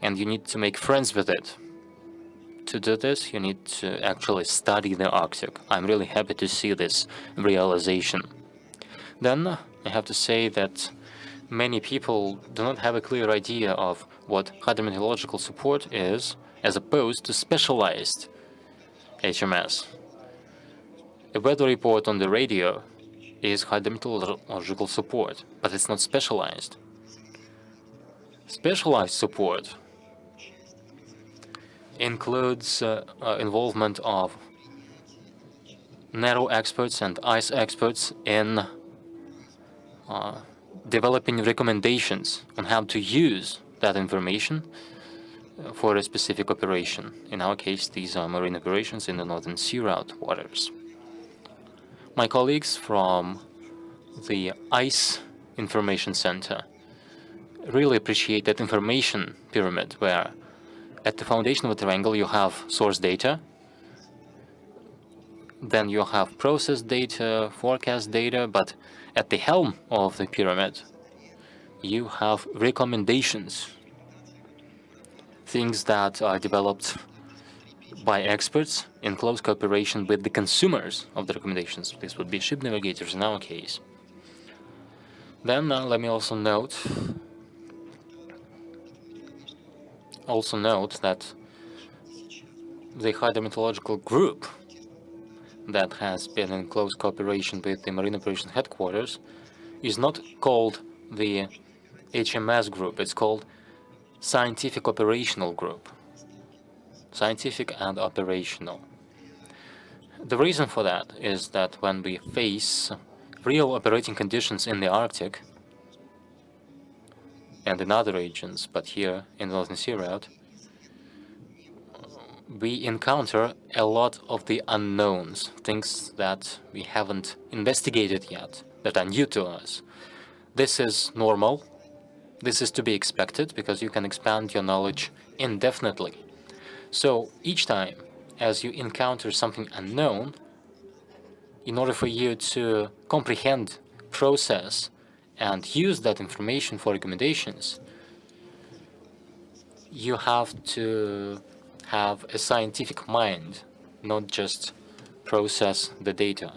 D: and you need to make friends with it. To do this, you need to actually study the Arctic. I'm really happy to see this realization. Then, I have to say that many people do not have a clear idea of what hydrometeorological support is, as opposed to specialized HMS. A weather report on the radio is hydrometeorological support, but it's not specialized. Specialized support includes involvement of narrow experts and ice experts in developing recommendations on how to use that information for a specific operation. In our case, these are marine operations in the Northern Sea Route waters. My colleagues from the ICE Information Center really appreciate that information pyramid, where at the foundation of the triangle you have source data, then you have process data, forecast data, but at the helm of the pyramid you have recommendations, things that are developed by experts in close cooperation with the consumers of the recommendations. This would be ship navigators in our case. Then let me also note that the hydrometeorological group that has been in close cooperation with the Marine Operations Headquarters is not called the HMS Group, it's called Scientific Operational Group. Scientific and operational. The reason for that is that when we face real operating conditions in the Arctic and in other regions, but here in the Northern Sea Route, we encounter a lot of the unknowns, things that we haven't investigated yet, that are new to us. This is normal. This is to be expected because you can expand your knowledge indefinitely. So each time as you encounter something unknown, in order for you to comprehend, process, and use that information for recommendations, you have to have a scientific mind, not just process the data.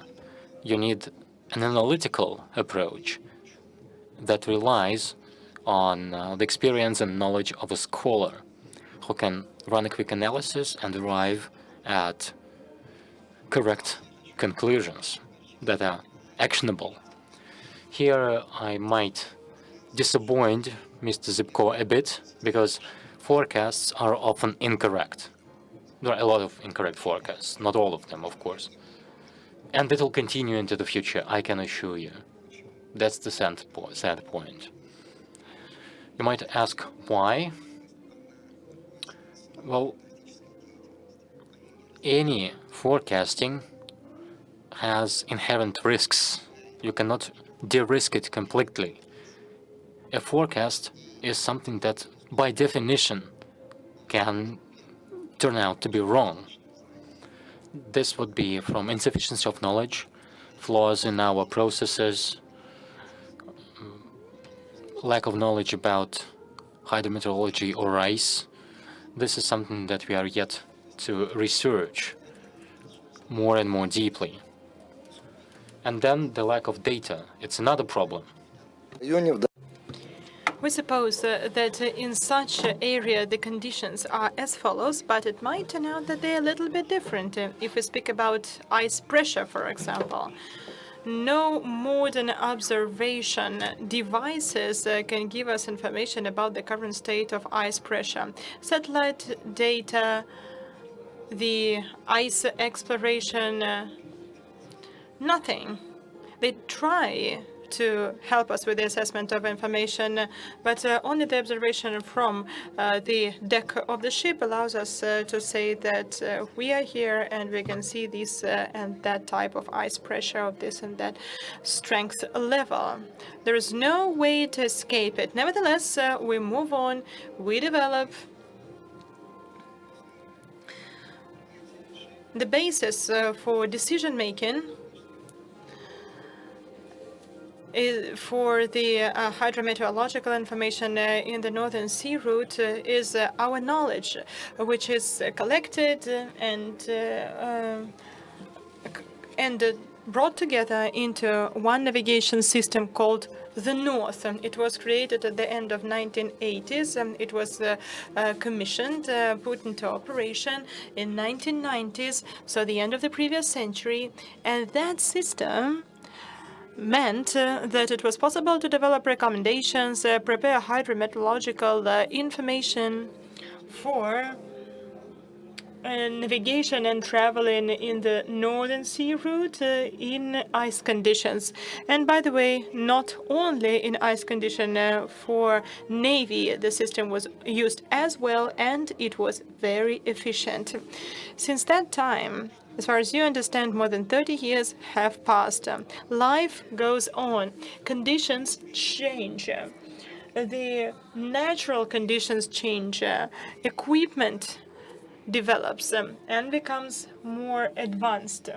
D: You need an analytical approach that relies on the experience and knowledge of a scholar who can run a quick analysis and arrive at correct conclusions that are actionable. Here I might disappoint Mr. Zybko a bit, because forecasts are often incorrect. There are a lot of incorrect forecasts, not all of them, of course. And it will continue into the future, I can assure you. That's the sad point. You might ask why? Well, any forecasting has inherent risks. You cannot de-risk it completely. A forecast is something that, by definition, can turn out to be wrong. This would be from insufficiency of knowledge, flaws in our processes, lack of knowledge about hydrometeorology or ice. This is something that we are yet to research more and more deeply. And then the lack of data, it's another problem.
B: We suppose that in such an area the conditions are as follows, but it might turn out that they're a little bit different. If we speak about ice pressure, for example, no modern observation devices can give us information about the current state of ice pressure. Satellite data, the ice exploration, nothing. They try to help us with the assessment of information, but only the observation from the deck of the ship allows us to say that we are here and we can see this and that type of ice pressure of this and that strength level. There is no way to escape it. Nevertheless, we move on, we develop. The basis for decision-making for the hydrometeorological information in the Northern Sea route is our knowledge, which is collected and brought together into one navigation system called the North. It was created at the end of 1980s. It was commissioned, put into operation in 1990s, so the end of the previous century. And that system meant that it was possible to develop recommendations, prepare hydrometeorological information for navigation and traveling in the Northern Sea route in ice conditions. And by the way, not only in ice condition, for Navy, the system was used as well, and it was very efficient. Since that time, as far as you understand, more than 30 years have passed. Life goes on. Conditions change. The natural conditions change. Equipment develops and becomes more advanced.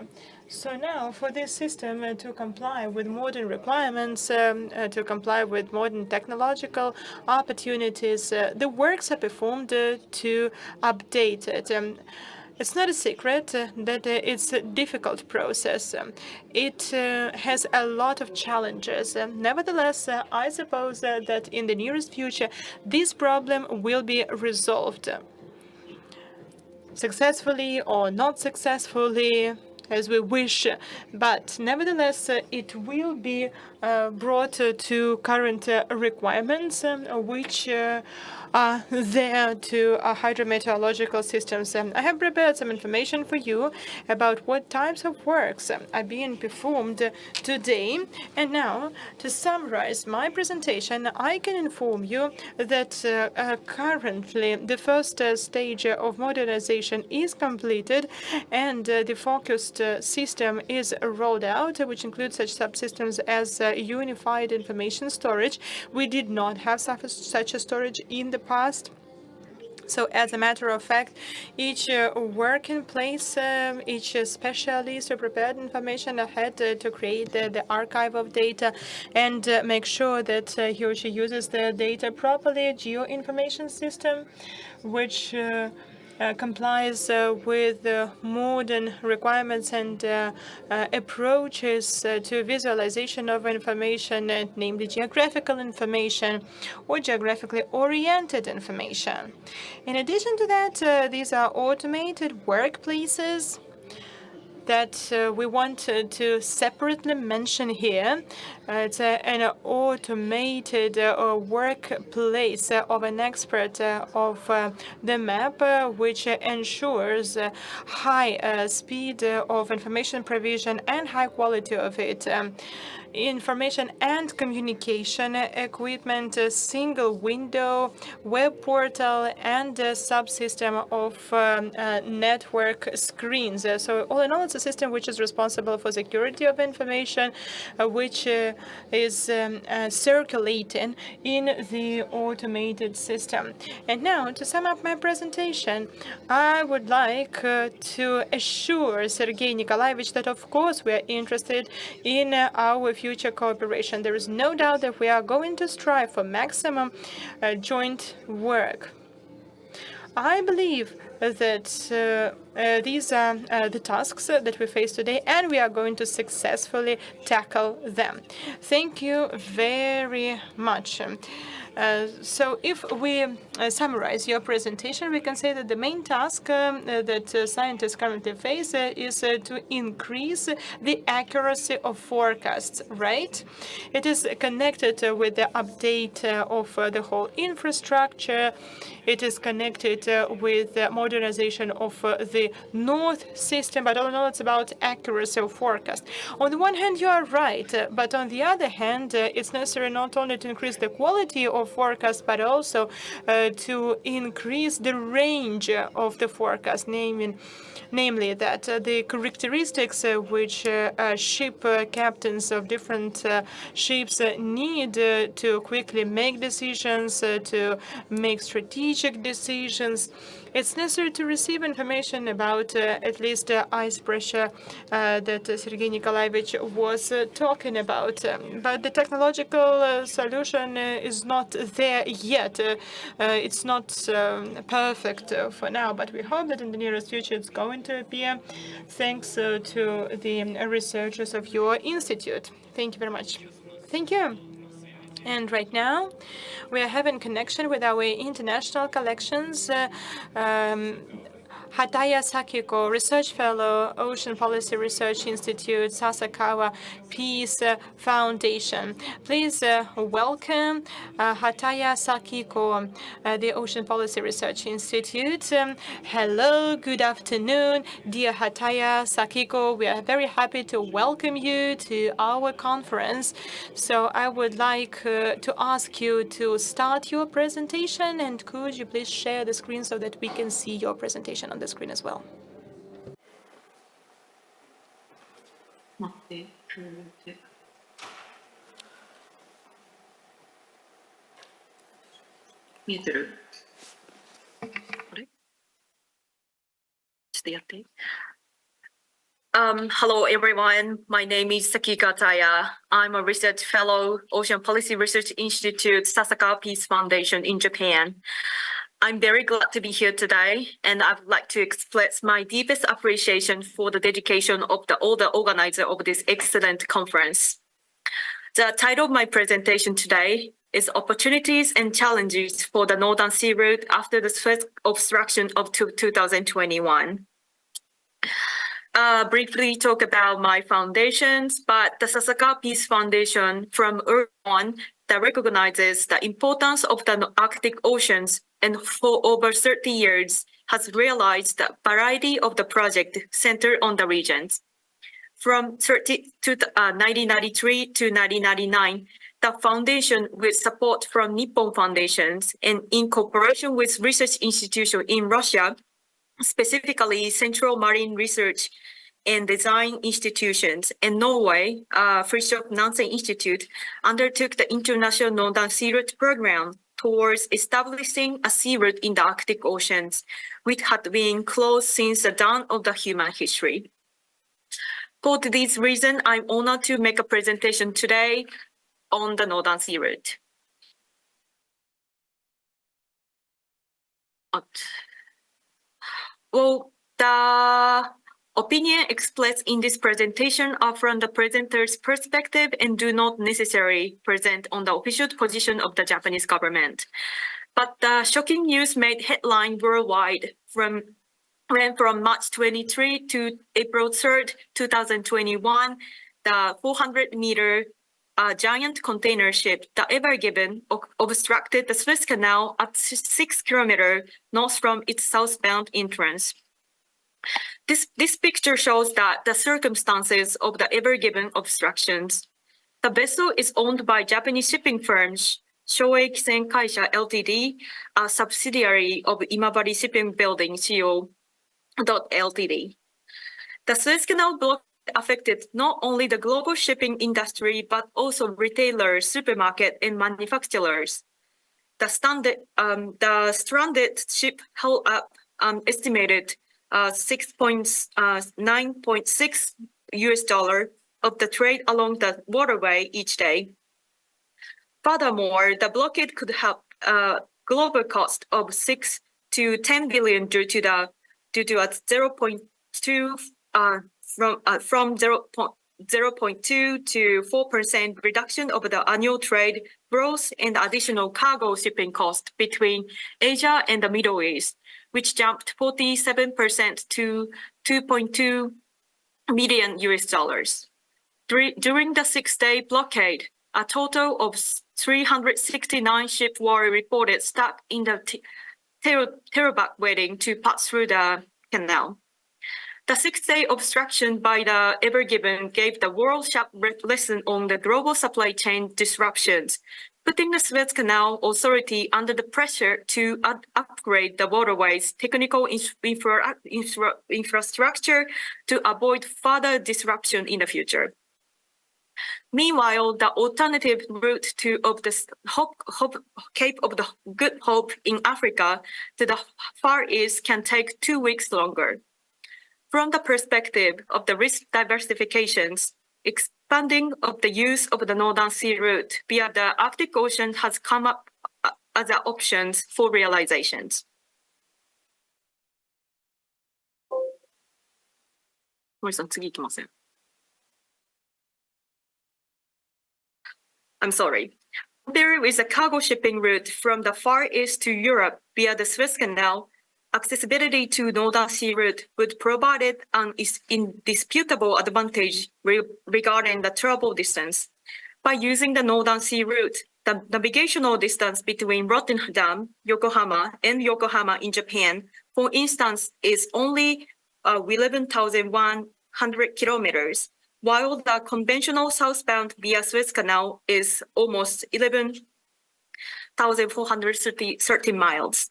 B: So now, for this system to comply with modern requirements, to comply with modern technological opportunities, the works are performed to update it. It's not a secret that it's a difficult process. It has a lot of challenges. Nevertheless, I suppose that in the nearest future, this problem will be resolved. Successfully or not successfully, as we wish, but nevertheless, it will be brought to current requirements, which are there to hydrometeorological systems. I have prepared some information for you about what types of works are being performed today. And now, to summarize my presentation, I can inform you that currently the first stage of modernization is completed, and the focused system is rolled out, which includes such subsystems as unified information storage. We did not have such a storage in the past. So as a matter of fact, each working place, each specialist who prepared information ahead to create the archive of data and make sure that he or she uses the data properly, geoinformation system, which complies with modern requirements and approaches to visualization of information, namely geographical information or geographically oriented information. In addition to that, these are automated workplaces that we want to separately mention here. It's an automated workplace of an expert of the map, which ensures high speed of information provision and high quality of it. Information and communication equipment, a single window, web portal, and a subsystem of network screens. So all in all, it's a system which is responsible for security of information, which is circulating in the automated system. And now, to sum up my presentation, I would like to assure Sergei Nikolaevich that, of course, we are interested in our future cooperation. There is no doubt that we are going to strive for maximum joint work. I believe that these are the tasks that we face today, and we are going to successfully tackle them. Thank you very much. So if we summarize your presentation, we can say that the main task that scientists currently face is to increase the accuracy of forecasts, right? It is connected with the update of the whole infrastructure. It is connected with the modernization of the North system, but all in all, it's about accuracy of forecast. On the one hand, you are right, but on the other hand, it's necessary not only to increase the quality of forecast, but also to increase the range of the forecast, namely that the characteristics which ship captains of different ships need to quickly make decisions, to make strategic decisions. It's necessary to receive information about at least ice pressure that Sergei Nikolaevich was talking about. But the technological solution is not there yet. It's not perfect for now, but we hope that in the nearest future it's going to appear, thanks to the researchers of your institute. Thank you very much. Thank you. And right now, we are having connection with our international collections. Hataya Sakiko, Research Fellow, Ocean Policy Research Institute, Sasakawa Peace Foundation. Please welcome Hataya Sakiko, the Ocean Policy Research Institute. Hello, good afternoon, dear Hataya Sakiko. We are very happy to welcome you to our conference. So I would like to ask you to start your presentation, and could you please share the screen so that we can see your presentation on the screen as well.
C: 待ってくれて見えてる？あれ？ちょっとやって。Hello everyone, my name is Sakiko Hataya. I'm a research fellow, Ocean Policy Research Institute, Sasakawa Peace Foundation in Japan. I'm very glad to be here today, and I would like to express my deepest appreciation for the dedication of all the organizers of this excellent conference. The title of my presentation today is Opportunities and Challenges for the Northern Sea Route After the Suez Obstruction of 2021. Briefly talk about my foundations, but the Sasakawa Peace Foundation from early on that recognizes the importance of the Arctic oceans, and for over 30 years has realized the variety of the project centered on the regions. From 1993 to 1999, the foundation, with support from Nippon Foundations and in cooperation with research institutions in Russia, specifically Central Marine Research and Design Institutions, and Norway, Fridtjof Nansen Institute, undertook the International Northern Sea Route Program towards establishing a sea route in the Arctic Oceans, which had been closed since the dawn of the human history. For this reason, I'm honored to make a presentation today on the Northern Sea Route. Well, the opinion expressed in this presentation are from the presenter's perspective and do not necessarily present on the official position of the Japanese government. But the shocking news made headline worldwide from March 23 to April 3rd, 2021, the 400-meter giant container ship, the Ever Given, obstructed the Suez Canal at 6 kilometers north from its southbound entrance. This picture shows that the circumstances of the Ever Given obstructions. The vessel is owned by Japanese shipping firms Shoei Kisen Kaisha Ltd., a subsidiary of Imabari Shipping Building Co. Ltd. The Suez Canal blockade affected not only the global shipping industry but also retailers, supermarkets, and manufacturers. The stranded ship held up estimated $9.6 of the trade along the waterway each day. Furthermore, the blockade could have a global cost of 6 to 10 billion due to a 0.2 from 0.2 to 4% reduction of the annual trade growth and additional cargo shipping cost between Asia and the Middle East, which jumped 47% to $2.2 million. During the 6-day blockade, a total of 369 ships were reported stuck in the Terabak waiting to pass through the canal. The 6-day obstruction by the Ever Given gave the world sharp lesson on the global supply chain disruptions, putting the Suez Canal Authority under the pressure to upgrade the waterway's technical infrastructure to avoid further disruption in the future. Meanwhile, the alternative route of the Cape of the Good Hope in Africa to the Far East can take 2 weeks longer. From the perspective of the risk diversifications, expanding of the use of the Northern Sea Route via the Arctic Ocean has come up as options for realizations. I'm sorry. There is a cargo shipping route from the Far East to Europe via the Suez Canal. Accessibility to Northern Sea Route would provide an indisputable advantage regarding the travel distance. By using the Northern Sea Route, the navigational distance between Rotterdam, Yokohama, and Yokohama in Japan, for instance, is only 11,100 kilometers, while the conventional southbound via Suez Canal is almost 11,430 miles.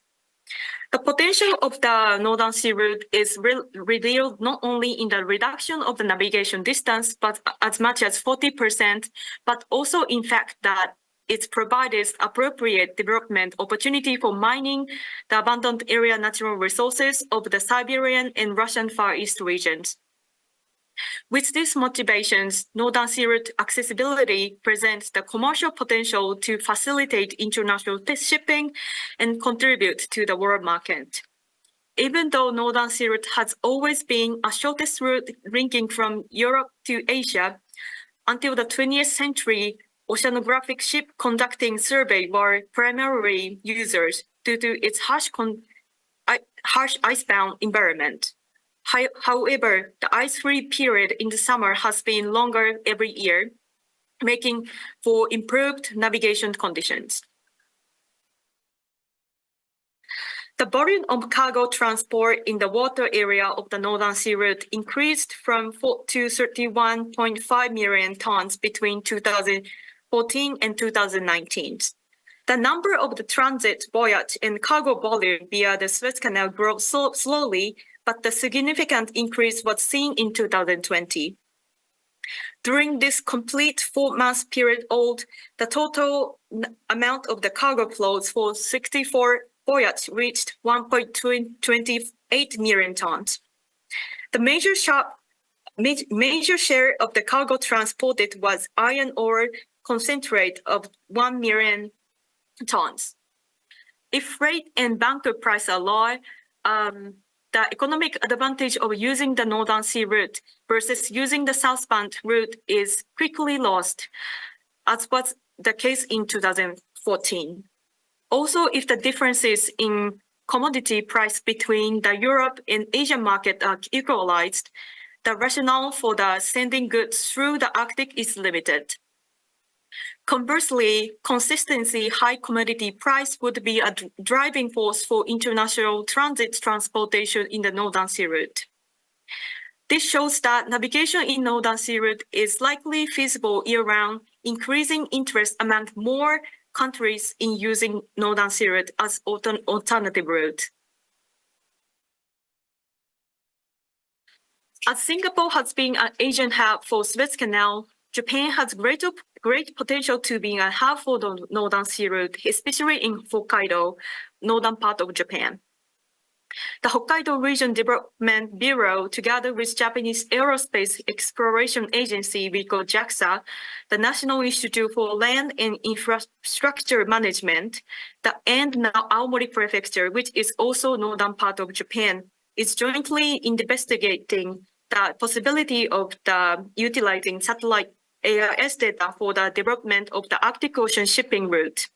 C: The potential of the Northern Sea Route is revealed not only in the reduction of the navigation distance, but as much as 40%, but also in fact that it provides appropriate development opportunity for mining the abundant area natural resources of the Siberian and Russian Far East regions. With these motivations, Northern Sea Route accessibility presents the commercial potential to facilitate international shipping and contribute to the world market. Even though Northern Sea Route has always been a shortest route linking from Europe to Asia, until the 20th century, oceanographic ship conducting survey were primarily users due to its harsh icebound environment. However, the ice-free period in the summer has been longer every year, making for improved navigation conditions. The volume of cargo transport in the water area of the Northern Sea Route increased from 4 to 31.5 million tons between 2014 and 2019. The number of the transit, voyage, and cargo volume via the Suez Canal grew slowly, but the significant increase was seen in 2020. During this complete 4-month period, the total amount of the cargo flows for 64 voyages reached 1.28 million tons. The major share of the cargo transported was iron ore concentrate of 1 million tons. If freight and bunker price are low, the economic advantage of using the Northern Sea route versus using the southbound route is quickly lost, as was the case in 2014. Also, if the differences in commodity price between the Europe and Asian market are equalized, the rationale for the sending goods through the Arctic is limited. Conversely, consistency high commodity price would be a driving force for international transit transportation in the Northern Sea route. This shows that navigation in Northern Sea route is likely feasible year-round, increasing interest among more countries in using Northern Sea route as alternative route. As Singapore has been an Asian hub for Suez Canal, Japan has great potential to be a hub for the Northern Sea route, especially in Hokkaido, northern part of Japan. The Hokkaido Region Development Bureau, together with Japanese Aerospace Exploration Agency, we call JAXA, the National Institute for Land and Infrastructure Management, and now Aomori Prefecture, which is also northern part of Japan, is jointly investigating the possibility of utilizing satellite AIS data for the development of the Arctic Ocean shipping route.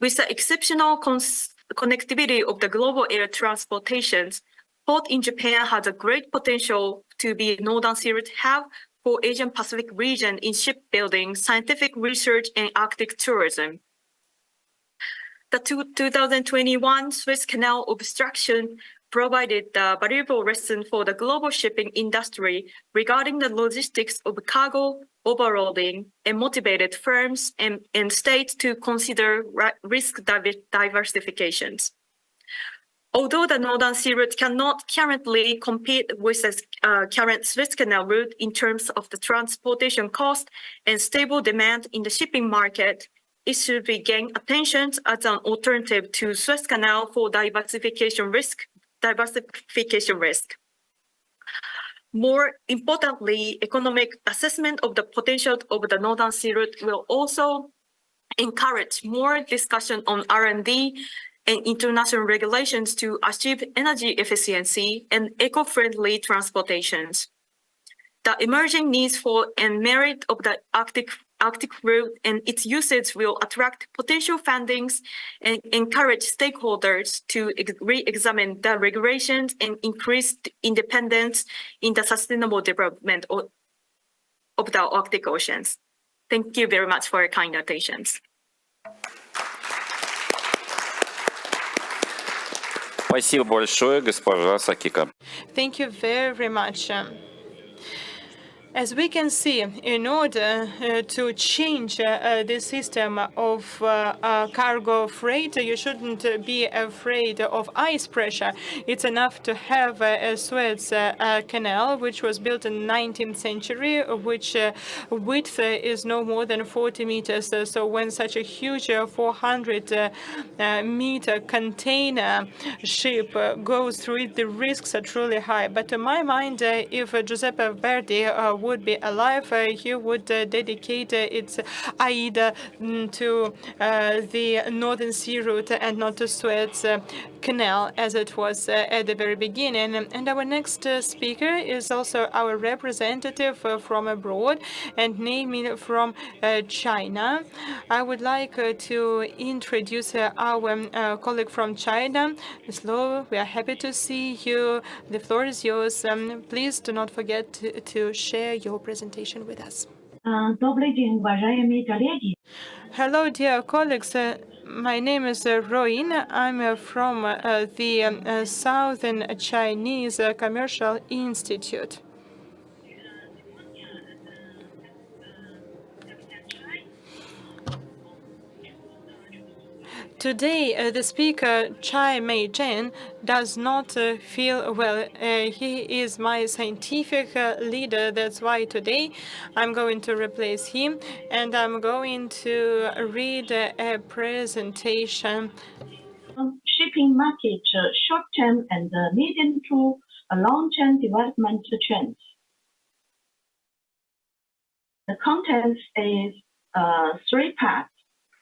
C: With the exceptional connectivity of the global air transportations, port in Japan has a great potential to be a Northern Sea route hub for Asian Pacific region in shipbuilding, scientific research, and Arctic tourism. The 2021 Suez Canal obstruction provided the valuable lesson for the global shipping industry regarding the logistics of cargo overloading and motivated firms and states to consider risk diversifications. Although the Northern Sea route cannot currently compete with the current Suez Canal route in terms of the transportation cost and stable demand in the shipping market, it should be gain attention as an alternative to Suez Canal for diversification risk. More importantly, economic assessment of the potential of the Northern Sea route will also encourage more discussion on R&D and international regulations to achieve energy efficiency and eco-friendly transportations. The emerging needs for and merit of the Arctic route and its usage will attract potential fundings and encourage stakeholders to re-examine the regulations and increase independence in the sustainable development of the Arctic oceans. Thank you very much for your kind attention.
A: Спасибо большое, госпожа Сакика.
B: Thank you very much. As we can see, in order to change the system of cargo freight, you shouldn't be afraid of ice pressure. It's enough to have a Suez Canal, which was built in the 19th century, which width is no more than 40 meters. So when such a huge 400-meter container ship goes through it, the risks are truly high. But to my mind, if Giuseppe Verdi would be alive, he would dedicate its AIDA to the Northern Sea route and not to Suez Canal, as it was at the very beginning. And our next speaker is also our representative from abroad, and naming from China. I would like to introduce our colleague from China, Ms. Lo. We are happy to see you. The floor is yours. Please do not forget to share your presentation with us.
E: Добрый день, уважаемые коллеги.
B: Hello, dear colleagues. My name is Roin. I'm from the Southern Chinese Commercial Institute. Today, the speaker, Chai Mei-jen, does not feel well. He is my scientific leader. That's why today I'm going to replace him, and I'm going to read a presentation.
E: Shipping market short-term and medium to long-term development trends. The contents is 3 parts.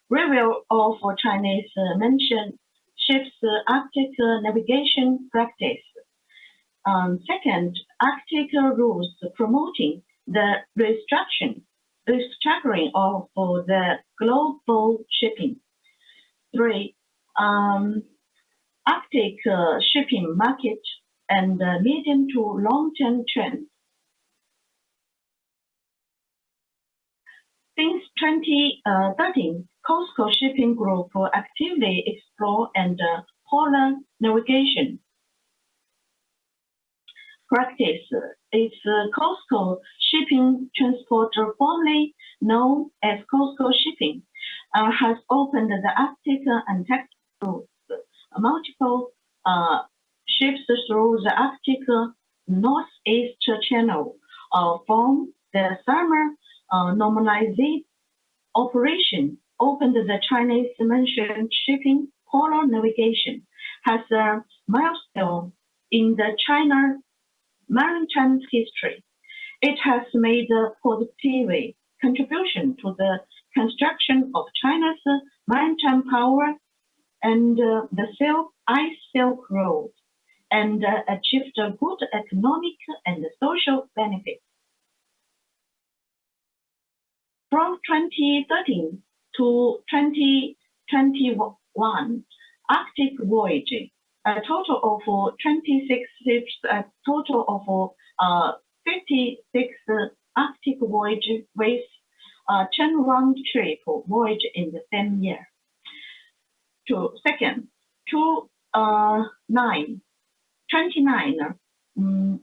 E: Review of Chinese mentioned ships Arctic navigation practice. Second, Arctic rules promoting the restructuring of the global shipping. 3, Arctic shipping market and medium to long-term trends. Since 2013, COSCO Shipping Group actively explore and polar navigation practice. Its COSCO Shipping Transporter, formerly known as COSCO Shipping, has opened the Arctic and Antarctic routes. Multiple ships through the Arctic Northeast Channel from the summer normalized operation opened the Chinese mentioned shipping polar navigation has a milestone in the China maritime history. It has made a positive contribution to the construction of China's maritime power and the Ice Silk Road, and achieved a good economic and social benefit. From 2013 to 2021, Arctic voyage, a total of 26 ships, a total of 56 Arctic voyage with 10 round trip voyage in the same year. Second, 29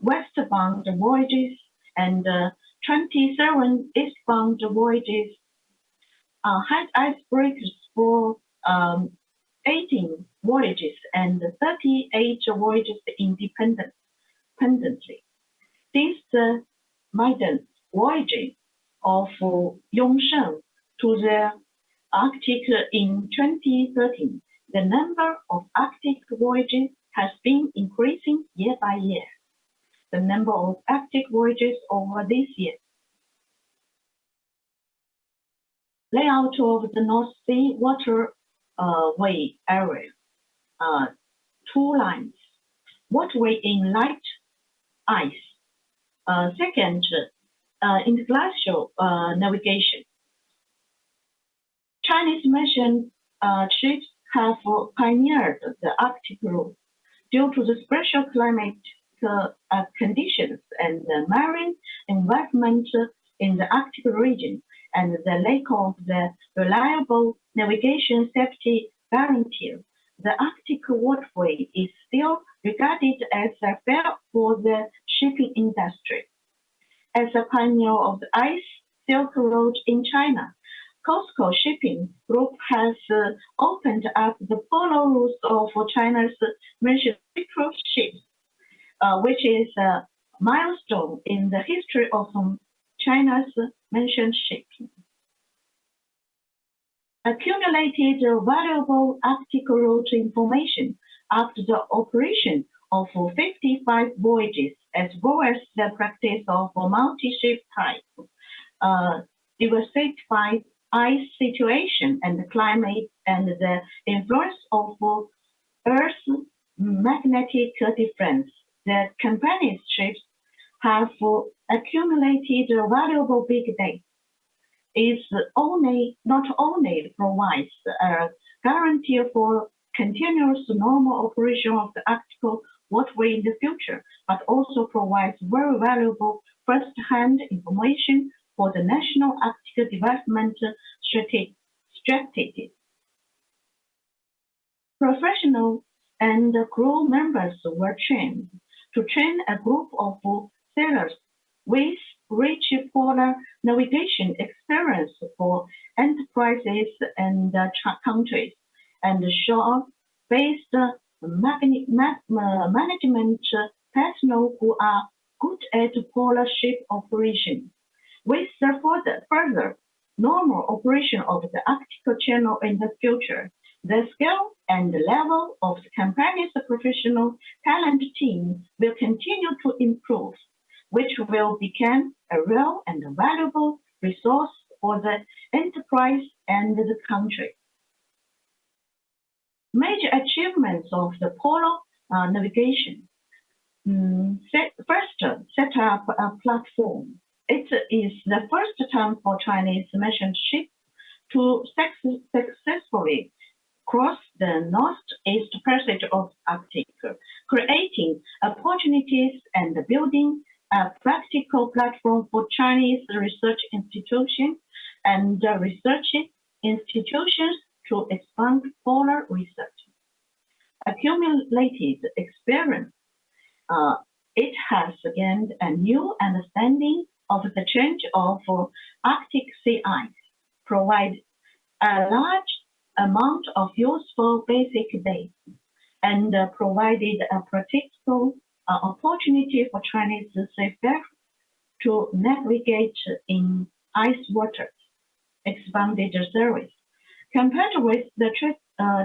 E: westbound voyages and 27 eastbound voyages had icebreakers for 18 voyages and 38 voyages independently. Since the maiden voyage of Yongsheng to the Arctic in 2013, the number of Arctic voyages has been increasing year by year. The number of Arctic voyages over this year. Layout of the North Sea waterway area. 2 lines. Waterway in light ice. Second, interglacial navigation. Chinese mission ships have pioneered the Arctic route due to the special climate conditions and the marine environment in the Arctic region and the lack of the reliable navigation safety guarantee. The Arctic waterway is still regarded as a fair for the shipping industry. As a pioneer of the Ice Silk Road in China, COSCO Shipping Group has opened up the polar routes of China's mentioned cruise ships, which is a milestone in the history of China's mentioned shipping. Accumulated valuable Arctic route information after the operation of 55 voyages, as well as the practice of multi-ship type, diversified ice situation and climate, and the influence of Earth's magnetic difference. The company's ships have accumulated valuable big data. It not only provides a guarantee for continuous normal operation of the Arctic waterway in the future, but also provides very valuable first-hand information for the national Arctic development strategy. Professional and crew members were trained to train a group of sailors with rich polar navigation experience for enterprises and countries, and shore-based management personnel who are good at polar ship operation. With the further normal operation of the Arctic Channel in the future, the scale and level of the company's professional talent team will continue to improve, which will become a real and valuable resource for the enterprise and the country. Major achievements of the polar navigation. First, set up a platform. It is the first time for Chinese merchant ships to successfully cross the northeast passage of Arctic, creating opportunities and building a practical platform for Chinese research institutions and research institutions to expand polar research. Accumulated experience, it has gained a new understanding of the change of Arctic sea ice, provide a large amount of useful basic data, and provided a practical opportunity for Chinese seafarers to navigate in ice waters, expanded service. Compared with the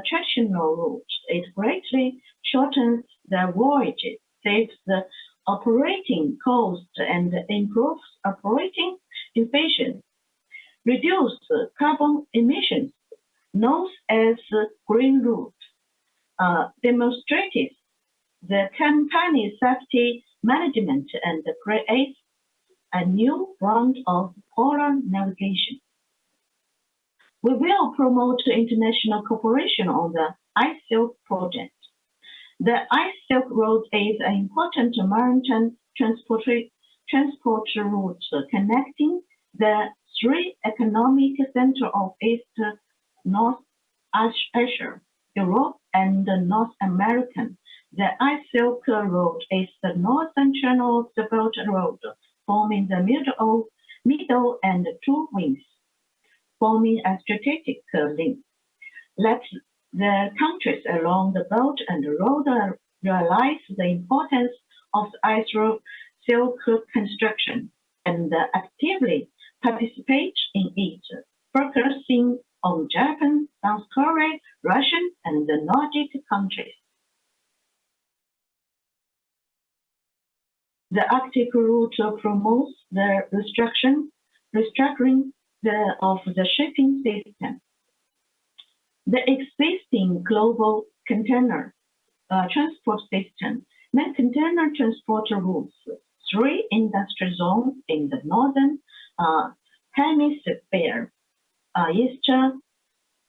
E: traditional route, it greatly shortens the voyages, saves the operating cost, and improves operating efficiency. Reduce carbon emissions, known as Green Route, demonstrates the company's safety management and creates a new round of polar navigation. We will promote international cooperation on the Ice Silk project. The Ice Silk Road is an important maritime transport route connecting the three economic centers of East, North Asia, Europe, and North America. The Ice Silk Road is the northern channel of the Belt Road, forming the middle and two wings, forming a strategic link. Let the countries along the Belt and Road realize the importance of the Ice Silk construction and actively participate in it, focusing on Japan, South Korea, Russia, and the Nordic countries. The Arctic route promotes the restructuring of the shipping system. The existing global container transport system, main container transport routes, three industry zones in the northern hemisphere, East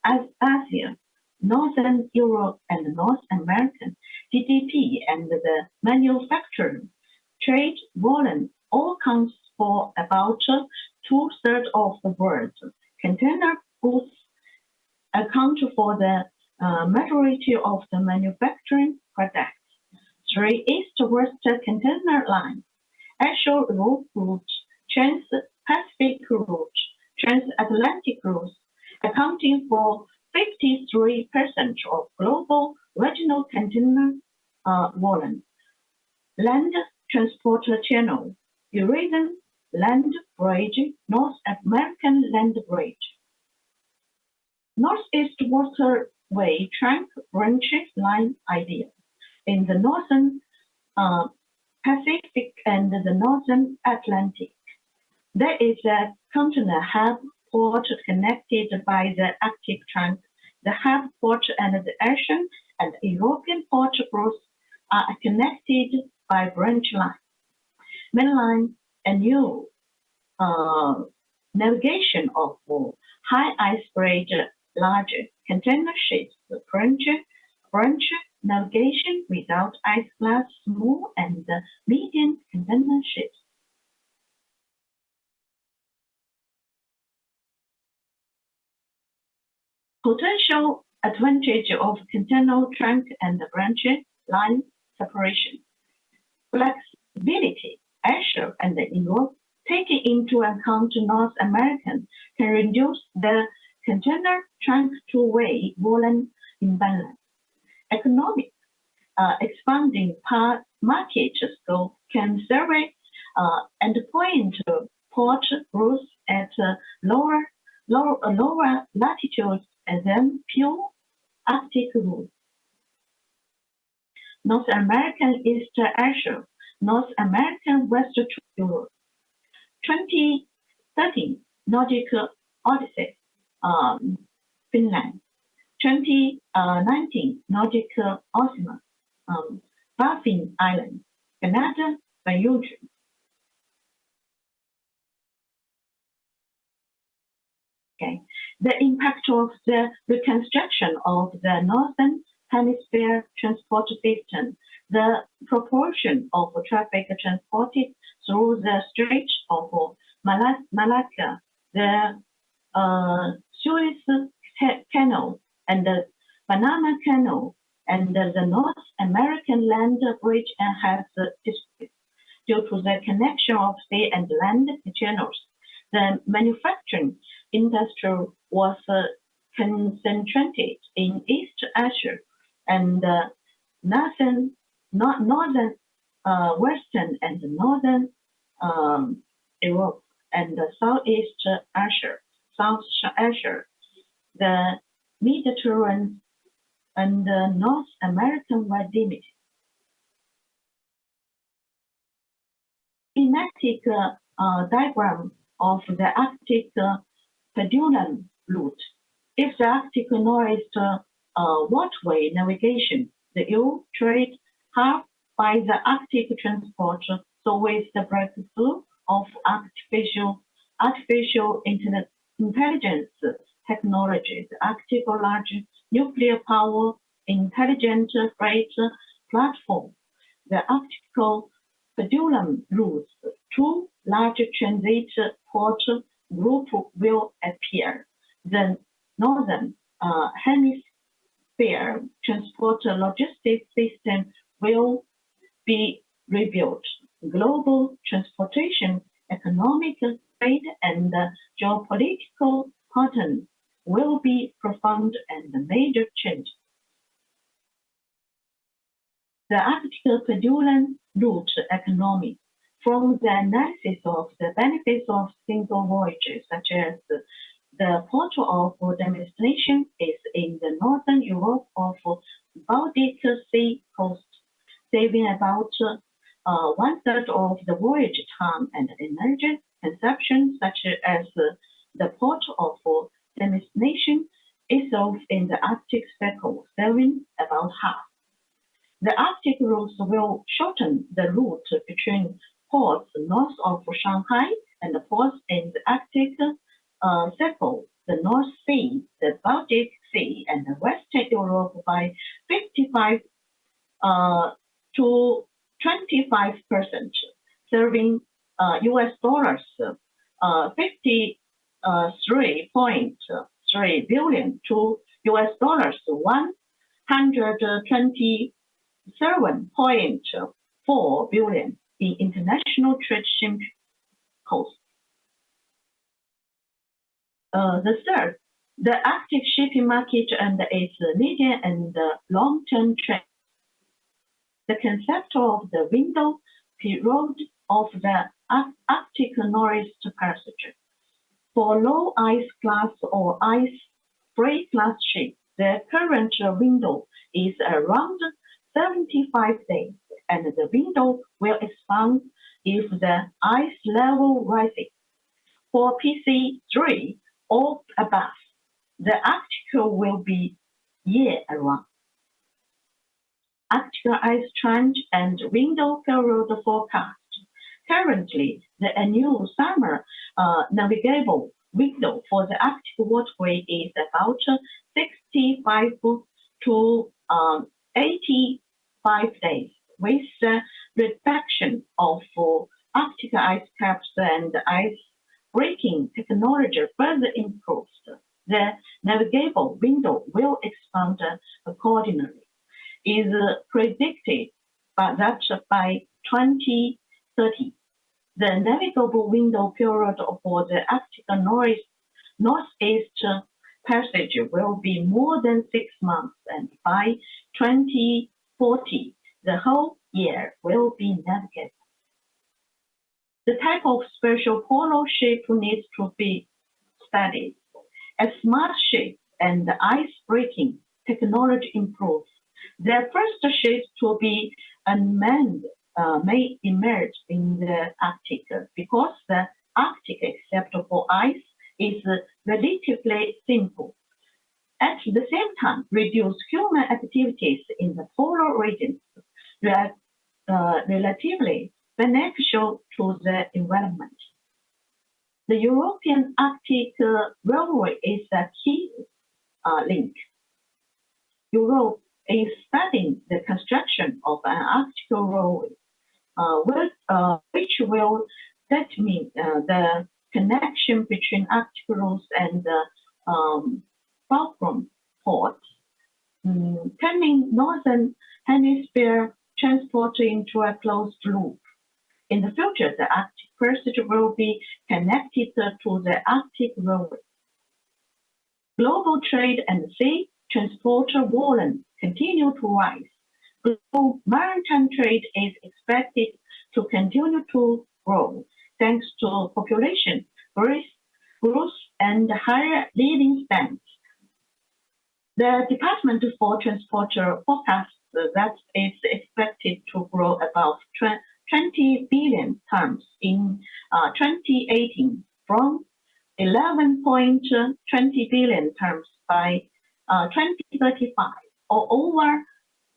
E: Asia, Northern Europe, and North American GDP, and the manufacturing trade volume all counts for about 2/3 of the world's container goods, account for the majority of the manufacturing products. Three east-west container lines, Asia route, Trans-Pacific route, Transatlantic route, accounting for 53% of global regional container volume. Land transport channel, Eurasian Land Bridge, North American Land Bridge. Northeast Waterway Trunk Branch Line idea. In the Northern Pacific and the Northern Atlantic, there is a container hub port connected by the Arctic Trunk. The hub port and the Asian and European port routes are connected by branch lines. Mainline a new navigation of high ice bridge, large container ships, branch navigation without ice class, small and medium container ships. Potential advantage of container trunk and branch line separation. Flexibility. Asia and Europe, taking into account North American, can reduce the container trunk two-way volume in balance. Economic expanding market scope can survey and point port routes at lower latitudes than pure Arctic routes. North American East Asia, North American West Europe. 2013 Nordic Odyssey, Finland. 2019 Nordic Osma, Baffin Island, Canada, Belgium. Okay. The impact of the reconstruction of the Northern Hemisphere transport system, the proportion of traffic transported through the Strait of Malacca, the Suez Canal, and the Panama Canal, and the North American land bridge has disputes due to the connection of sea and land channels. The manufacturing industry was concentrated in East Asia and northern, western and northern Europe and Southeast Asia, South Asia, the Mediterranean and North American were limited. Schematic diagram of the Arctic pendulum route. If the Arctic Northeast waterway navigation, the EU trade half by the Arctic transport, so with the breakthrough of artificial intelligence technology, the Arctic large nuclear power intelligent freight platform, the Arctic pendulum routes, two large transit port group will appear. The Northern Hemisphere transport logistics system will be rebuilt. Global transportation, economic, trade, and geopolitical pattern will be profound and major change. The Arctic pendulum route economy. From the analysis of the benefits of single voyages, such as the port of destination is in the northern Europe of Baltic Sea coast, saving about 1/3 of the voyage time and energy consumption, such as the port of destination itself in the Arctic Circle, saving about half. The Arctic routes will shorten the route between ports north of Shanghai and the ports in the Arctic Circle, the North Sea, the Baltic Sea, and the Western Europe by 55 to 25%, serving US dollars 53.3 billion to US dollars 127.4 billion in international trade shipping costs. The third, the Arctic shipping market and its medium and long-term trend. The concept of the window period of the Arctic Northeast Passage. For low ice class or ice-free class ships, the current window is around 75 days, and the window will expand if the ice level rises. For PC3 or above, the Arctic will be year-round. Arctic ice trend and window period forecast. Currently, the annual summer navigable window for the Arctic waterway is about 65 to 85 days, with the reduction of Arctic ice caps and ice breaking technology further improved. The navigable window will expand accordingly. Is predicted that by 2030, the navigable window period for the Arctic Northeast passage will be more than 6 months, and by 2040, the whole year will be navigated. The type of special polar ship needs to be studied. As smart ships and ice-breaking technology improves, the first ships to be unmanned may emerge in the Arctic because the Arctic, except for ice, is relatively simple. At the same time, reduce human activities in the polar regions relatively beneficial to the environment. The European Arctic Railway is a key link. Europe is studying the construction of an Arctic railway, which will determine the connection between Arctic routes and Fulcrum ports, turning northern hemisphere transport into a closed loop. In the future, the Arctic passage will be connected to the Arctic Railway. Global trade and sea transport volume continue to rise. Global maritime trade is expected to continue to grow thanks to population growth and higher living standards. The Department for Transport forecasts that it's expected to grow about 20 billion tons in 2018 from 11.20 billion tons by 2035, or over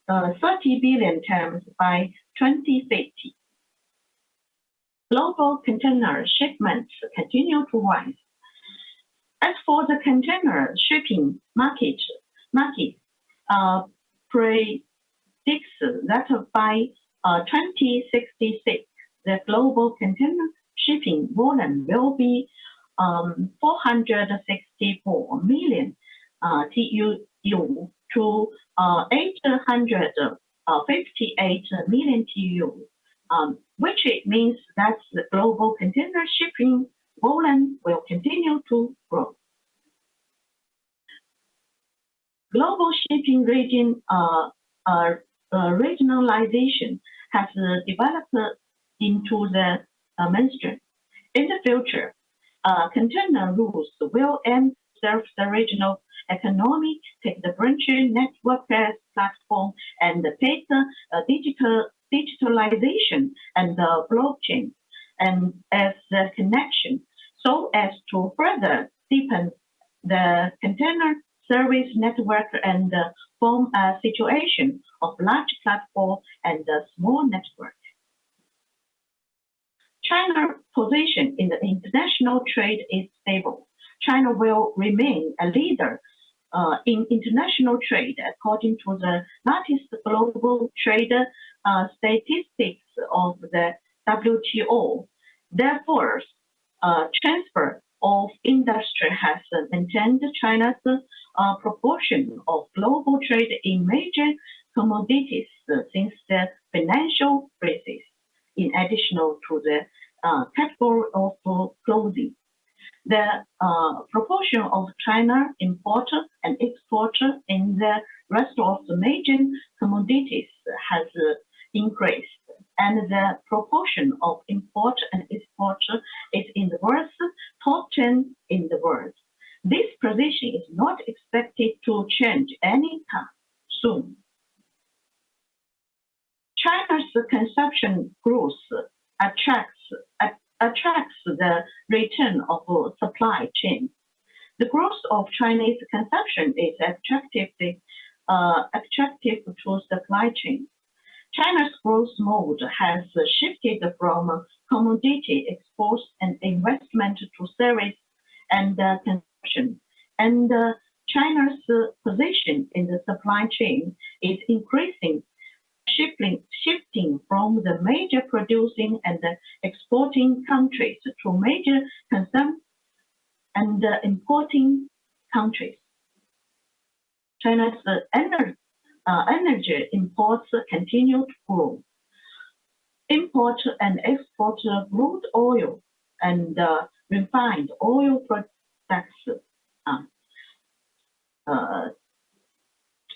E: 30 billion tons by 2050. Global container shipments continue to rise. As for the container shipping market predicts that by 2066, the global container shipping volume will be 464 million TEU to 858 million TEU, which means that the global container shipping volume will continue to grow. Global shipping regionalization has developed into the mainstream. In the future, container routes will aim to serve the regional economy, take the branch network as platform, and take digitalization and blockchain and as the connection, so as to further deepen the container service network and form a situation of large platform and a small network. China's position in the international trade is stable. China will remain a leader in international trade according to the latest global trade statistics of the WTO. Therefore, transfer of industry has maintained China's proportion of global trade in major commodities since the financial crisis, in addition to the category of clothing. The proportion of China importer and exporter in the rest of the major commodities has increased, and the proportion of importer and exporter is in the world top 10 in the world. This position is not expected to change anytime soon. China's consumption growth attracts the return of supply chain. The growth of Chinese consumption is attractive to supply chain. China's growth mode has shifted from commodity exports and investment to service and consumption, and China's position in the supply chain is increasing, shifting from the major producing and exporting countries to major consuming and importing countries. China's energy imports continue to grow. Import and export crude oil and refined oil products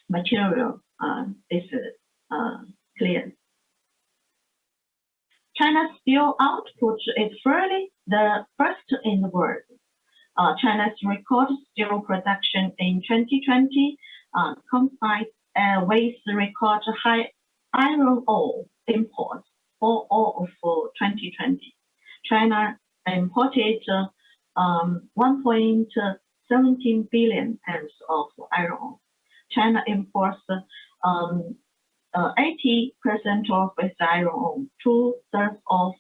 E: material is clear. China's steel output is fairly the first in the world. China's record steel production in 2020 coincides with record high iron ore imports for all of 2020. China imported 1.17 billion tons of iron ore. China imports 80% of its iron ore, 2/3 of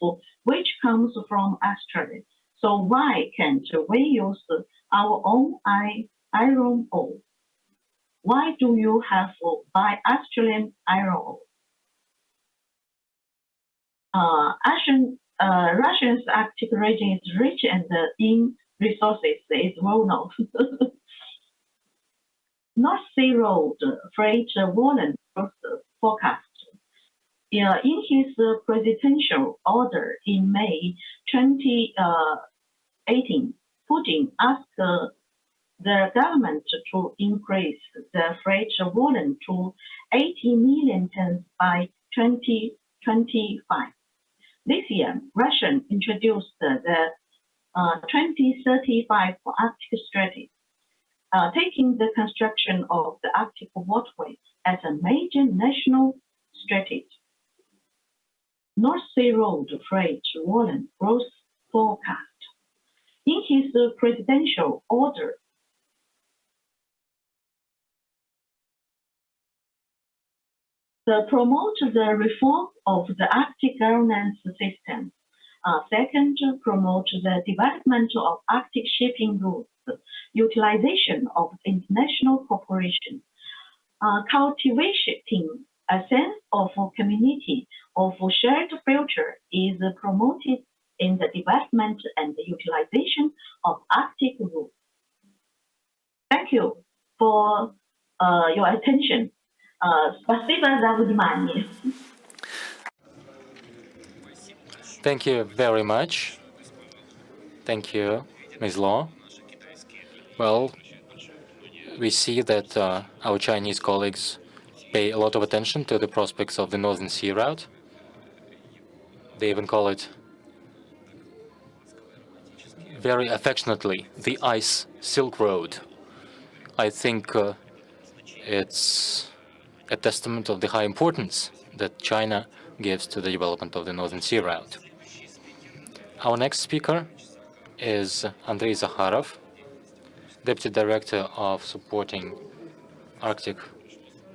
E: which comes from Australia. So why can't we use our own iron ore? Why do you have to buy Australian iron ore? Russia's Arctic region is rich and in resources is well known. North Sea Road freight volume growth forecast. In his presidential order in May 2018, Putin asked the government to increase the freight volume to 80 million tons by 2025. This year, Russia introduced the 2035 Arctic Strategy, taking the construction of the Arctic Waterway as a major national strategy. North Sea Road freight volume growth forecast. In his presidential order, promote the reform of the Arctic governance system. Second, promote the development of Arctic shipping routes, utilization of international cooperation, cultivating a sense of community of shared future is promoted in the development and the utilization of Arctic routes. Thank you for your attention. Спасибо за внимание.
D: Thank you very much. Thank you, Ms. Law. Well, we see that our Chinese colleagues pay a lot of attention to the prospects of the Northern Sea route. They even call it very affectionately the Ice Silk Road. I think it's a testament of the high importance that China gives to the development of the Northern Sea route. Our next speaker is Andrei Zakharov, Deputy Director of Supporting Arctic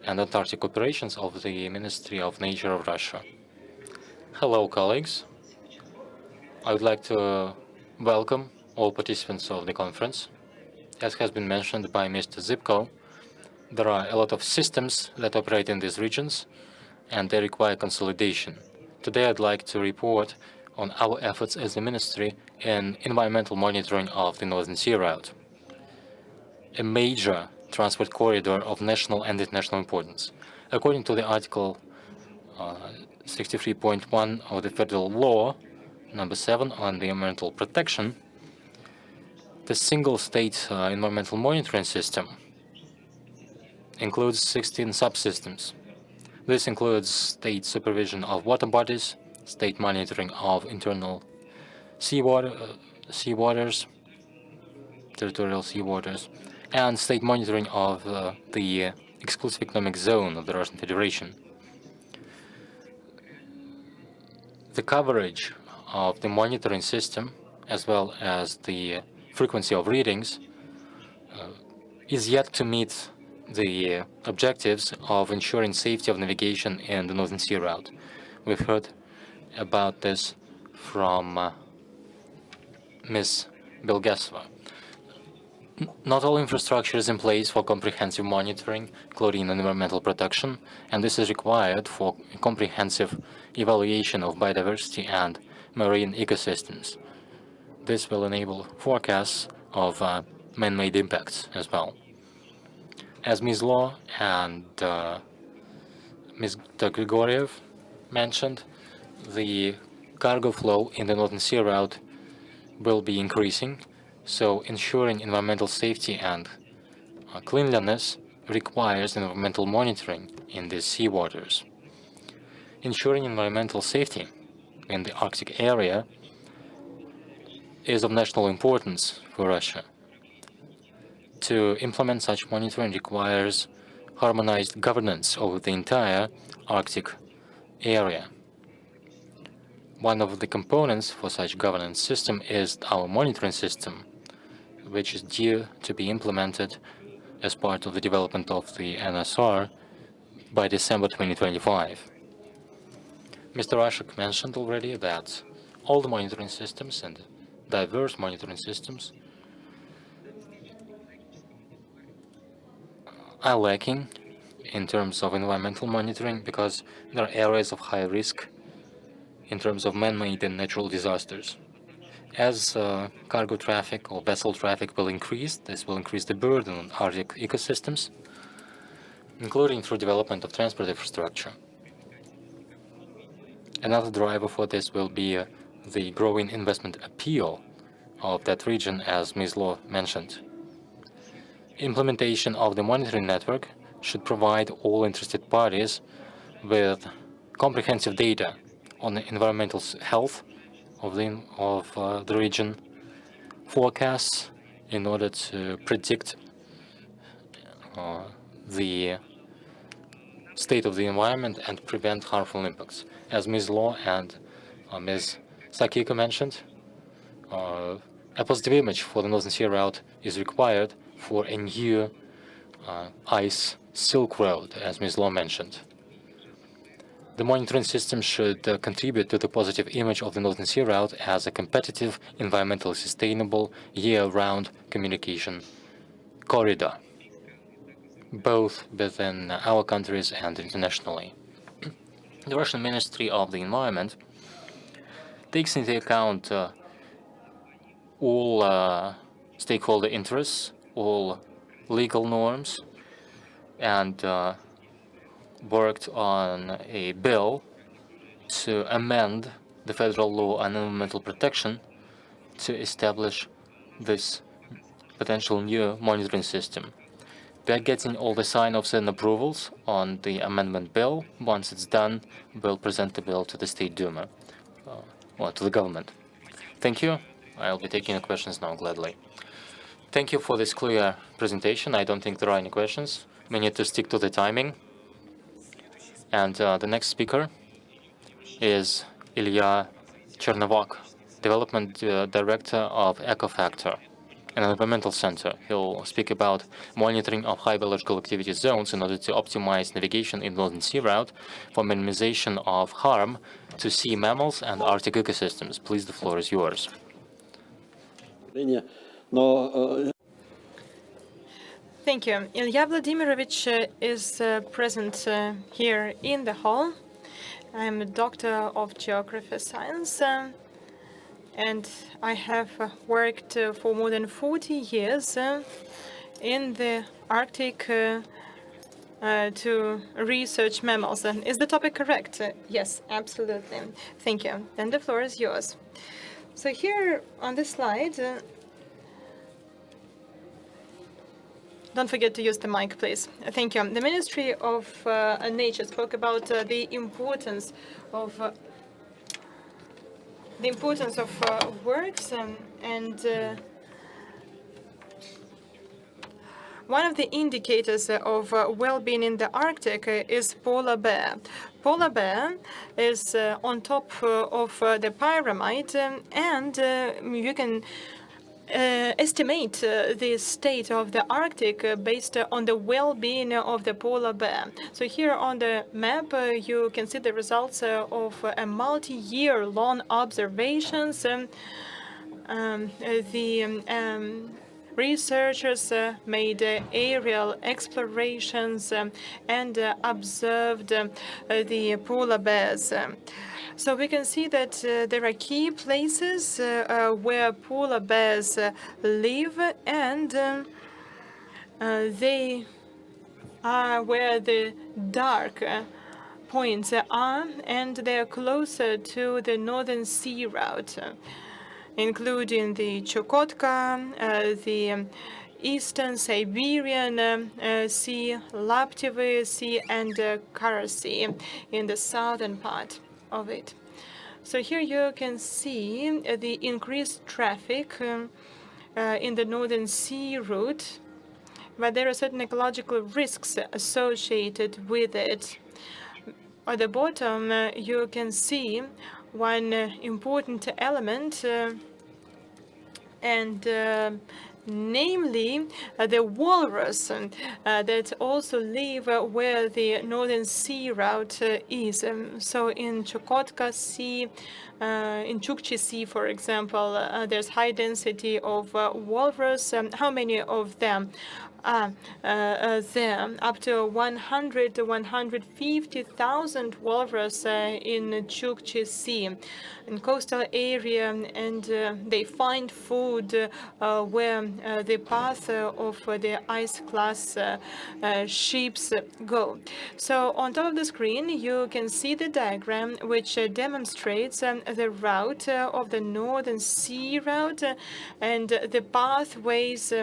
D: and Antarctic Operations of the Ministry of Nature of Russia. Hello, colleagues. I would like to welcome all participants of the conference. As has been mentioned by Mr. Zipko, there are a lot of systems that operate in these regions, and they require consolidation. Today, I'd like to report on our efforts as a ministry in environmental monitoring of the Northern Sea route, a major transport corridor of national and international importance. According to the Article 63.1 of the Federal Law, number 7 on the environmental protection, the single state environmental monitoring system includes 16 subsystems. This includes state supervision of water bodies, state monitoring of internal seawaters, territorial seawaters, and state monitoring of the exclusive economic zone of the Russian Federation. The coverage of the monitoring system, as well as the frequency of readings, is yet to meet the objectives of ensuring safety of navigation in the Northern Sea route. We've heard about this from Ms. Belgasova. Not all infrastructure is in place for comprehensive monitoring, including environmental protection, and this is required for comprehensive evaluation of biodiversity and marine ecosystems. This will enable forecasts of man-made impacts as well. As Ms. Law and Mr. Grigoriev mentioned, the cargo flow in the Northern Sea route will be increasing, so ensuring environmental safety and cleanliness requires environmental monitoring in the sea waters. Ensuring environmental safety in the Arctic area is of national importance for Russia. To implement such monitoring requires harmonized governance over the entire Arctic area. One of the components for such governance system is our monitoring system, which is due to be implemented as part of the development of the NSR by December 2025. Mr. Ashok mentioned already that all the monitoring systems and diverse monitoring systems are lacking in terms of environmental monitoring because there are areas of high risk in terms of man-made and natural disasters. As cargo traffic or vessel traffic will increase, this will increase the burden on Arctic ecosystems, including through development of transport infrastructure. Another driver for this will be the growing investment appeal of that region, as Ms. Law mentioned. Implementation of the monitoring network should provide all interested parties with comprehensive data on the environmental health of the region, forecasts in order to predict the state of the environment and prevent harmful impacts. As Ms. Law and Ms. Sakiko mentioned, a positive image for the Northern Sea route is required for a new ice Silk Road, as Ms. Law mentioned. The monitoring system should contribute to the positive image of the Northern Sea route as a competitive, environmentally sustainable, year-round communication corridor, both within our countries and internationally. The Russian Ministry of the Environment takes into account all stakeholder interests, all legal norms, and worked on a bill to amend the federal law on environmental protection to establish this potential new monitoring system. We are getting all the sign-offs and approvals on the amendment bill. Once it's done, we'll present the bill to the State Duma, or to the government. Thank you. I'll be taking the questions now gladly. Thank you for this clear presentation. I don't think there are any questions. We need to stick to the timing. And the next speaker is Ilya Chernovak, Development Director of EcoFactor, an environmental center. He'll speak about monitoring of high biological activity zones in order to optimize navigation in Northern Sea route for minimization of harm to sea mammals and Arctic ecosystems. Please, the floor is yours.
B: Thank you. Ilya Vladimirovich is present here in the hall. I'm a doctor of geography science, and I have worked for more than 40 years in the Arctic to research mammals. Is the topic correct? Yes, absolutely. Thank you. Then the floor is yours. So here on this slide, don't forget to use the mic, please. Thank you. The Ministry of Nature spoke about the importance of works and one of the indicators of well-being in the Arctic is polar bear. Polar bear is on top of the pyramid, and you can estimate the state of the Arctic based on the well-being of the polar bear. So here on the map, you can see the results of a multi-year long observations. Researchers made aerial explorations and observed the polar bears. So we can see that there are key places where polar bears live, and they are where the dark points are, and they are closer to the Northern Sea route, including the Chukotka, the Eastern Siberian Sea, Laptev Sea, and Kara Sea in the southern part of it. So here you can see the increased traffic in the Northern Sea route, but there are certain ecological risks associated with it. At the bottom, you can see one important element, and namely the walrus that also live where the Northern Sea route is. So in Chukotka Sea, in Chukchi Sea, for example, there's high density of walrus. How many of them are there? Up to 100 to 150,000 walrus in Chukchi Sea, in coastal area, and they find food where the path of the ice class ships go. So on top of the screen, you can see the diagram which demonstrates the route of the Northern Sea route and the pathways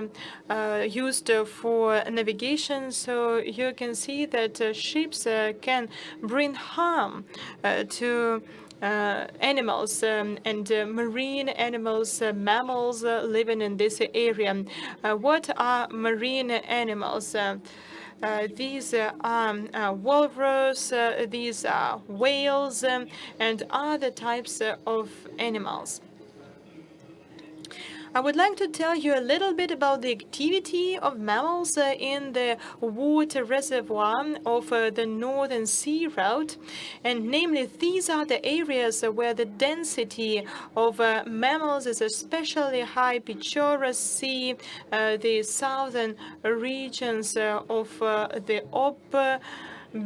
B: used for navigation. So you can see that ships can bring harm to animals and marine animals, mammals living in this area. What are marine animals? These are walrus, these are whales, and other types of animals. I would like to tell you a little bit about the activity of mammals in the water reservoir of the Northern Sea route. And namely, these are the areas where the density of mammals is especially high. Pechora Sea, the southern regions of the Ob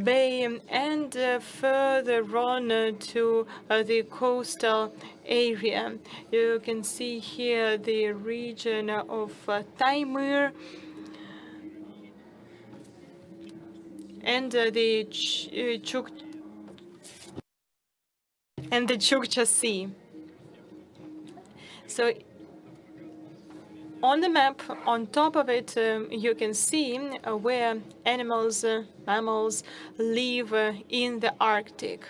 B: Bay, and further on to the coastal area. You can see here the region of Taimyr and the Chukcha Sea. So on the map, on top of it, you can see where animals, mammals live in the Arctic,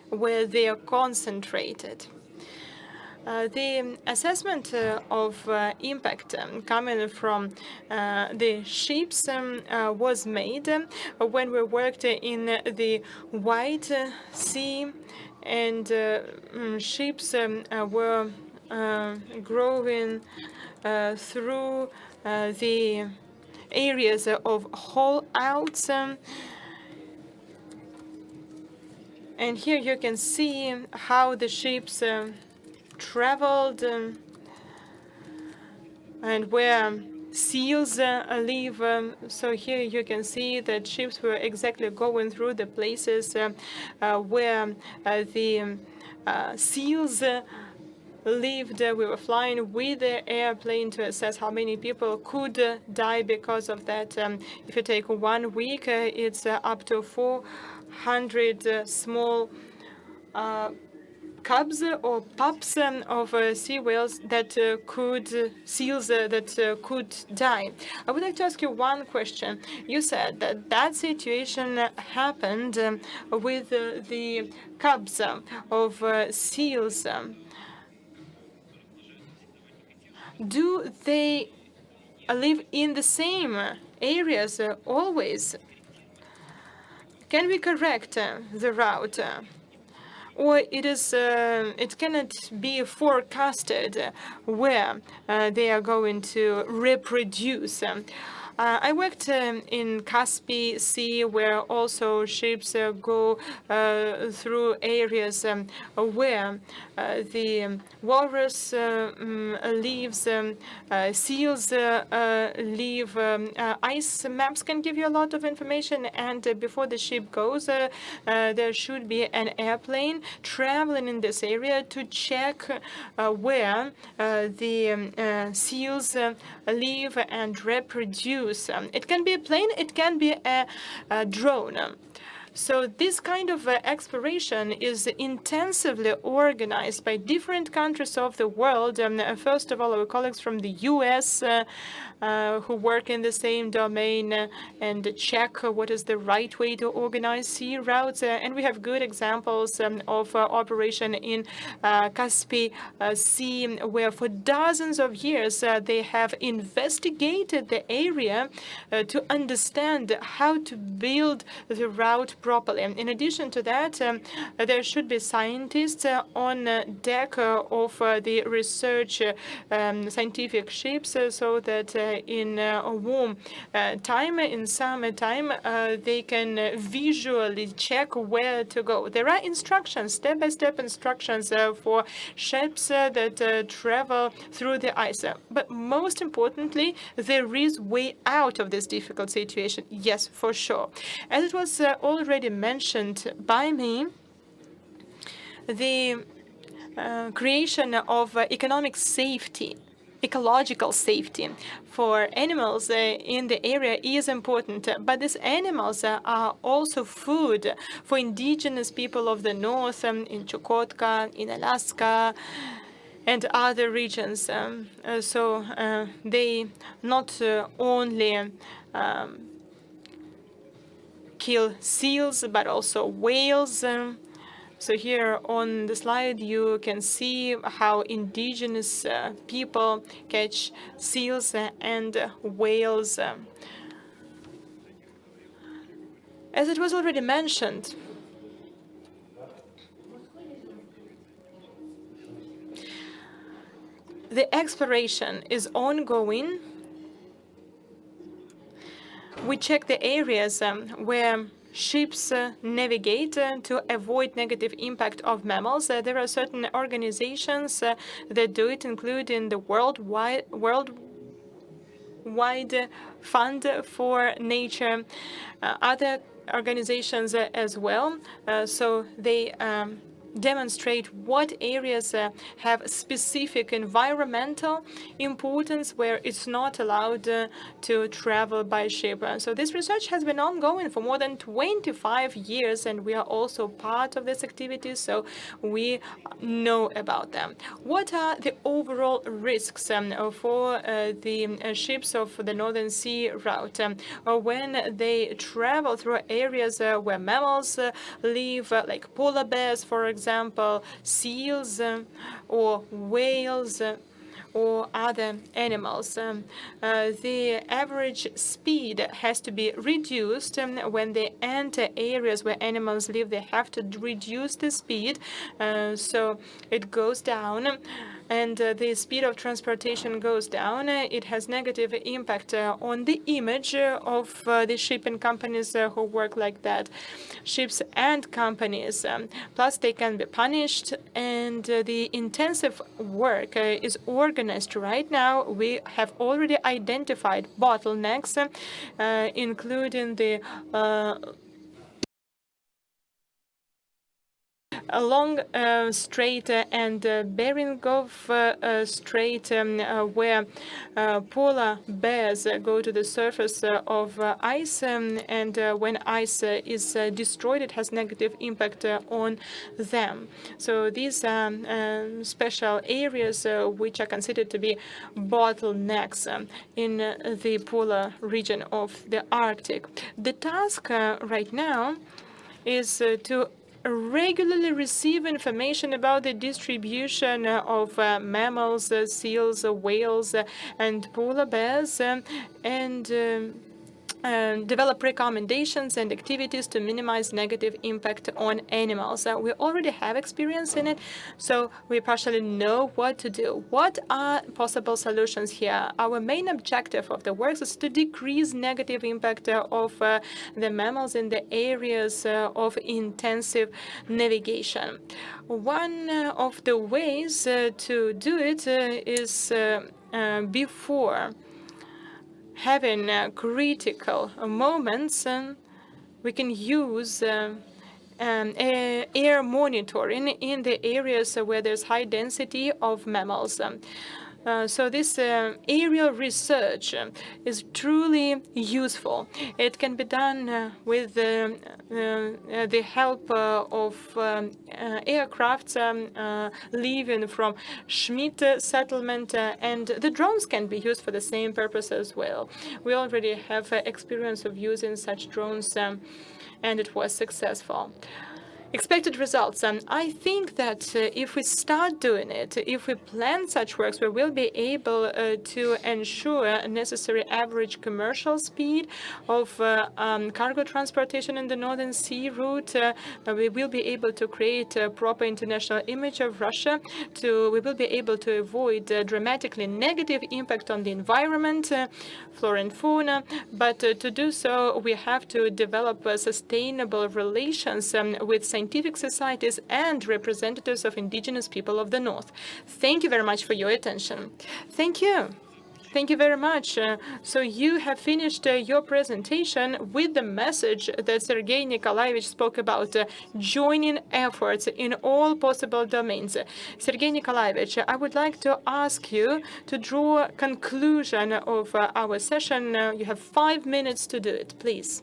B: where they are concentrated. The assessment of impact coming from the ships was made when we worked in the White Sea, and ships were growing through the areas of haul-outs. And here you can see how the ships traveled and where seals live. So here you can see that ships were exactly going through the places where the seals lived. We were flying with the airplane to assess how many people could die because of that. If you take 1 week, it's up to 400 small cubs or pups of sea whales that seals that could die. I would like to ask you one question. You said that that situation happened with the cubs of seals. Do they live in the same areas always? Can we correct the route? Or it cannot be forecasted where they are going to reproduce. I worked in Caspian Sea, where also ships go through areas where the walrus lives, seals live. Ice maps can give you a lot of information, and before the ship goes, there should be an airplane traveling in this area to check where the seals live and reproduce. It can be a plane, it can be a drone. So this kind of exploration is intensively organized by different countries of the world. First of all, our colleagues from the US who work in the same domain and check what is the right way to organize sea routes. And we have good examples of operation in Caspian Sea, where for dozens of years they have investigated the area to understand how to build the route properly. In addition to that, there should be scientists on deck of the research scientific ships so that in warm time, in summertime, they can visually check where to go. There are instructions, step-by-step instructions for ships that travel through the ice. But most importantly, there is way out of this difficult situation. Yes, for sure. As it was already mentioned by me, the creation of economic safety, ecological safety for animals in the area is important, but these animals are also food for indigenous people of the north, in Chukotka, in Alaska, and other regions. So they not only kill seals, but also whales. So here on the slide, you can see how indigenous people catch seals and whales. As it was already mentioned, the exploration is ongoing. We check the areas where ships navigate to avoid negative impact of mammals. There are certain organizations that do it, including the Worldwide Fund for Nature, other organizations as well. So they demonstrate what areas have specific environmental importance where it's not allowed to travel by ship. So this research has been ongoing for more than 25 years, and we are also part of this activity, so we know about them. What are the overall risks for the ships of the Northern Sea route when they travel through areas where mammals live, like polar bears, for example, seals or whales or other animals? The average speed has to be reduced when they enter areas where animals live. They have to reduce the speed, so it goes down. And the speed of transportation goes down. It has negative impact on the image of the shipping companies who work like that, ships and companies. Plus, they can be punished, and the intensive work is organized right now. We have already identified bottlenecks, including the along Strait and Beringov Strait, where polar bears go to the surface of ice, and when ice is destroyed, it has negative impact on them. So these are special areas which are considered to be bottlenecks in the polar region of the Arctic. The task right now is to regularly receive information about the distribution of mammals, seals, whales, and polar bears, and develop recommendations and activities to minimize negative impact on animals. We already have experience in it, so we partially know what to do. What are possible solutions here? Our main objective of the works is to decrease negative impact of the mammals in the areas of intensive navigation. One of the ways to do it is before having critical moments, we can use air monitoring in the areas where there's high density of mammals. So this aerial research is truly useful. It can be done with the help of aircrafts leaving from Schmidt settlement, and the drones can be used for the same purpose as well. We already have experience of using such drones, and it was successful. Expected results. I think that if we start doing it, if we plan such works, we will be able to ensure necessary average commercial speed of cargo transportation in the Northern Sea route. We will be able to create a proper international image of Russia. We will be able to avoid dramatically negative impact on the environment, flora and fauna. But to do so, we have to develop sustainable relations with scientific societies and representatives of indigenous people of the North. Thank you very much for your attention. Thank you. Thank you very much. So you have finished your presentation with the message that Sergei Nikolaevich spoke about, joining efforts in all possible domains. Sergei Nikolaevich, I would like to ask you to draw a conclusion of our session. You have 5 minutes to do it, please.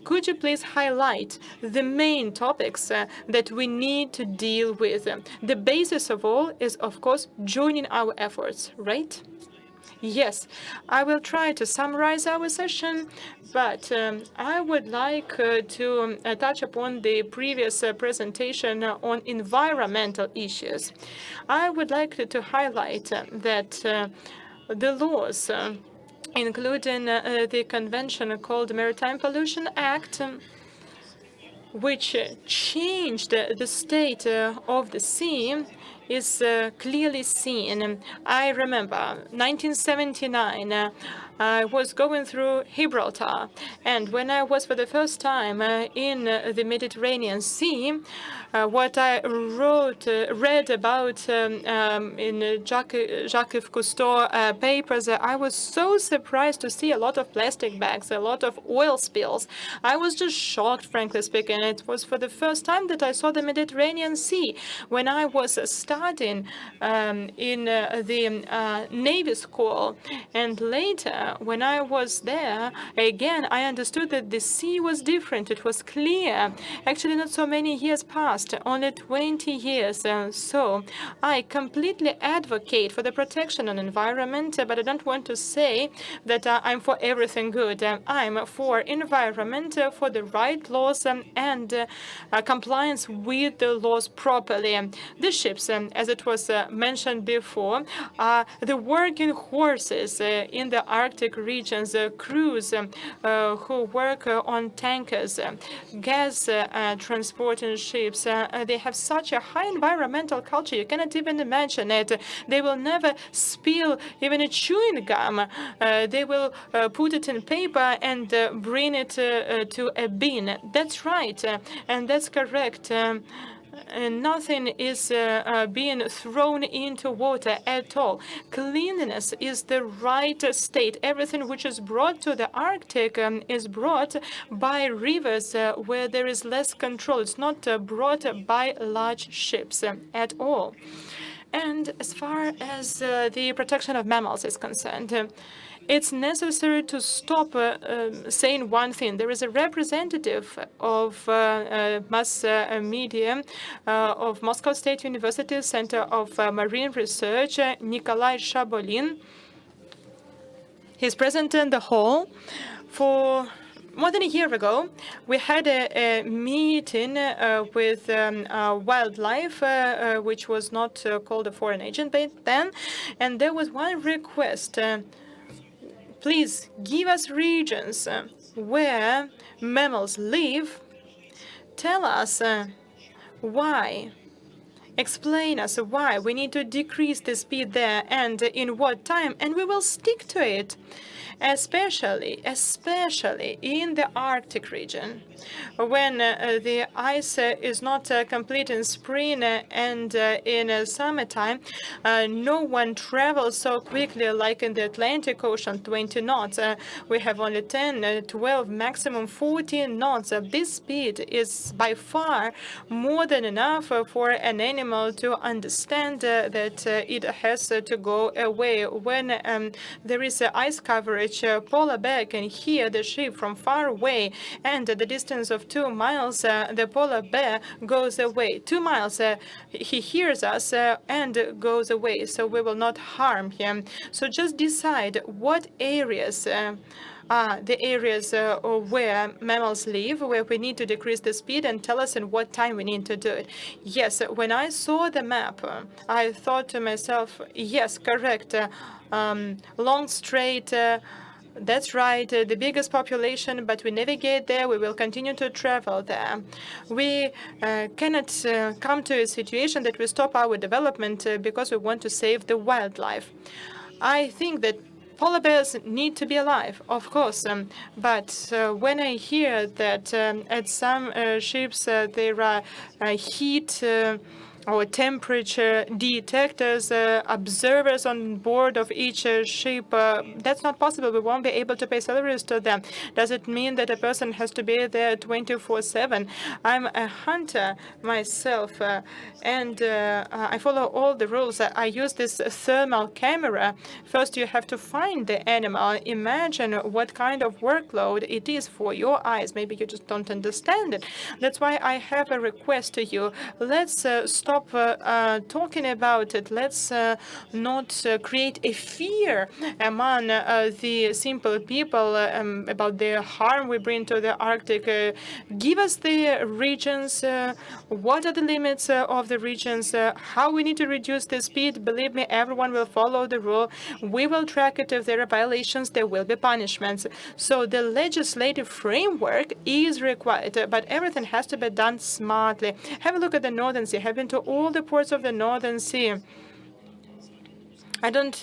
B: Could you please highlight the main topics that we need to deal with? The basis of all is, of course, joining our efforts, right? Yes, I will try to summarize our session, but I would like to touch upon the previous presentation on environmental issues. I would like to highlight that the laws, including the convention called Maritime Pollution Act, which changed the state of the sea, is clearly seen. I remember 1979, I was going through Gibraltar, and when I was for the first time in the Mediterranean Sea, what I read about in Jacques Cousteau papers, I was so surprised to see a lot of plastic bags, a lot of oil spills. I was just shocked, frankly speaking. It was for the first time that I saw the Mediterranean Sea. When I was studying in the Navy School, and later when I was there, again, I understood that the sea was different. It was clear. Actually, not so many years passed, only 20 years. So I completely advocate for the protection of the environment, but I don't want to say that I'm for everything good. I'm for environment, for the right laws and compliance with the laws properly. The ships, as it was mentioned before, are the working horses in the Arctic regions, crews who work on tankers, gas transporting ships. They have such a high environmental culture, you cannot even imagine it. They will never spill even a chewing gum. They will put it in paper and bring it to a bin. That's right, and that's correct. And nothing is being thrown into water at all. Cleanliness is the right state. Everything which is brought to the Arctic is brought by rivers where there is less control. It's not brought by large ships at all. And as far as the protection of mammals is concerned, it's necessary to stop saying one thing. There is a representative of mass media of Moscow State University Center of Marine Research, Nikolai Shabolin. He's present in the hall. For more than a year ago, we had a meeting with wildlife, which was not called a foreign agent back then, and there was one request. Please give us regions where mammals live. Tell us why. Explain us why we need to decrease the speed there and in what time, and we will stick to it. Especially in the Arctic region, when the ice is not complete in spring and in summertime, no one travels so quickly like in the Atlantic Ocean, 20 knots. We have only 10, 12, maximum 14 knots. This speed is by far more than enough for an animal animal to understand that it has to go away. When there is ice coverage, polar bear can hear the ship from far away, and at the distance of 2 miles, the polar bear goes away. 2 miles, he hears us and goes away, so we will not harm him. So just decide what areas are the areas where mammals live, where we need to decrease the speed, and tell us in what time we need to do it. Yes, when I saw the map, I thought to myself, yes, correct, long straight, that's right, the biggest population, but we navigate there, we will continue to travel there. We cannot come to a situation that we stop our development because we want to save the wildlife. I think that polar bears need to be alive, of course, but when I hear that at some ships there are heat or temperature detectors, observers on board of each ship, that's not possible. We won't be able to pay salaries to them. Does it mean that a person has to be there 24/7? I'm a hunter myself, and I follow all the rules. I use this thermal camera. First, you have to find the animal. Imagine what kind of workload it is for your eyes. Maybe you just don't understand it. That's why I have a request to you. Let's stop talking about it. Let's not create a fear among the simple people about the harm we bring to the Arctic. Give us the regions, what are the limits of the regions, how we need to reduce the speed. Believe me, everyone will follow the rule. We will track it. If there are violations, there will be punishments. So the legislative framework is required, but everything has to be done smartly. Have a look at the Northern Sea. Have been to all the ports of the Northern Sea. I don't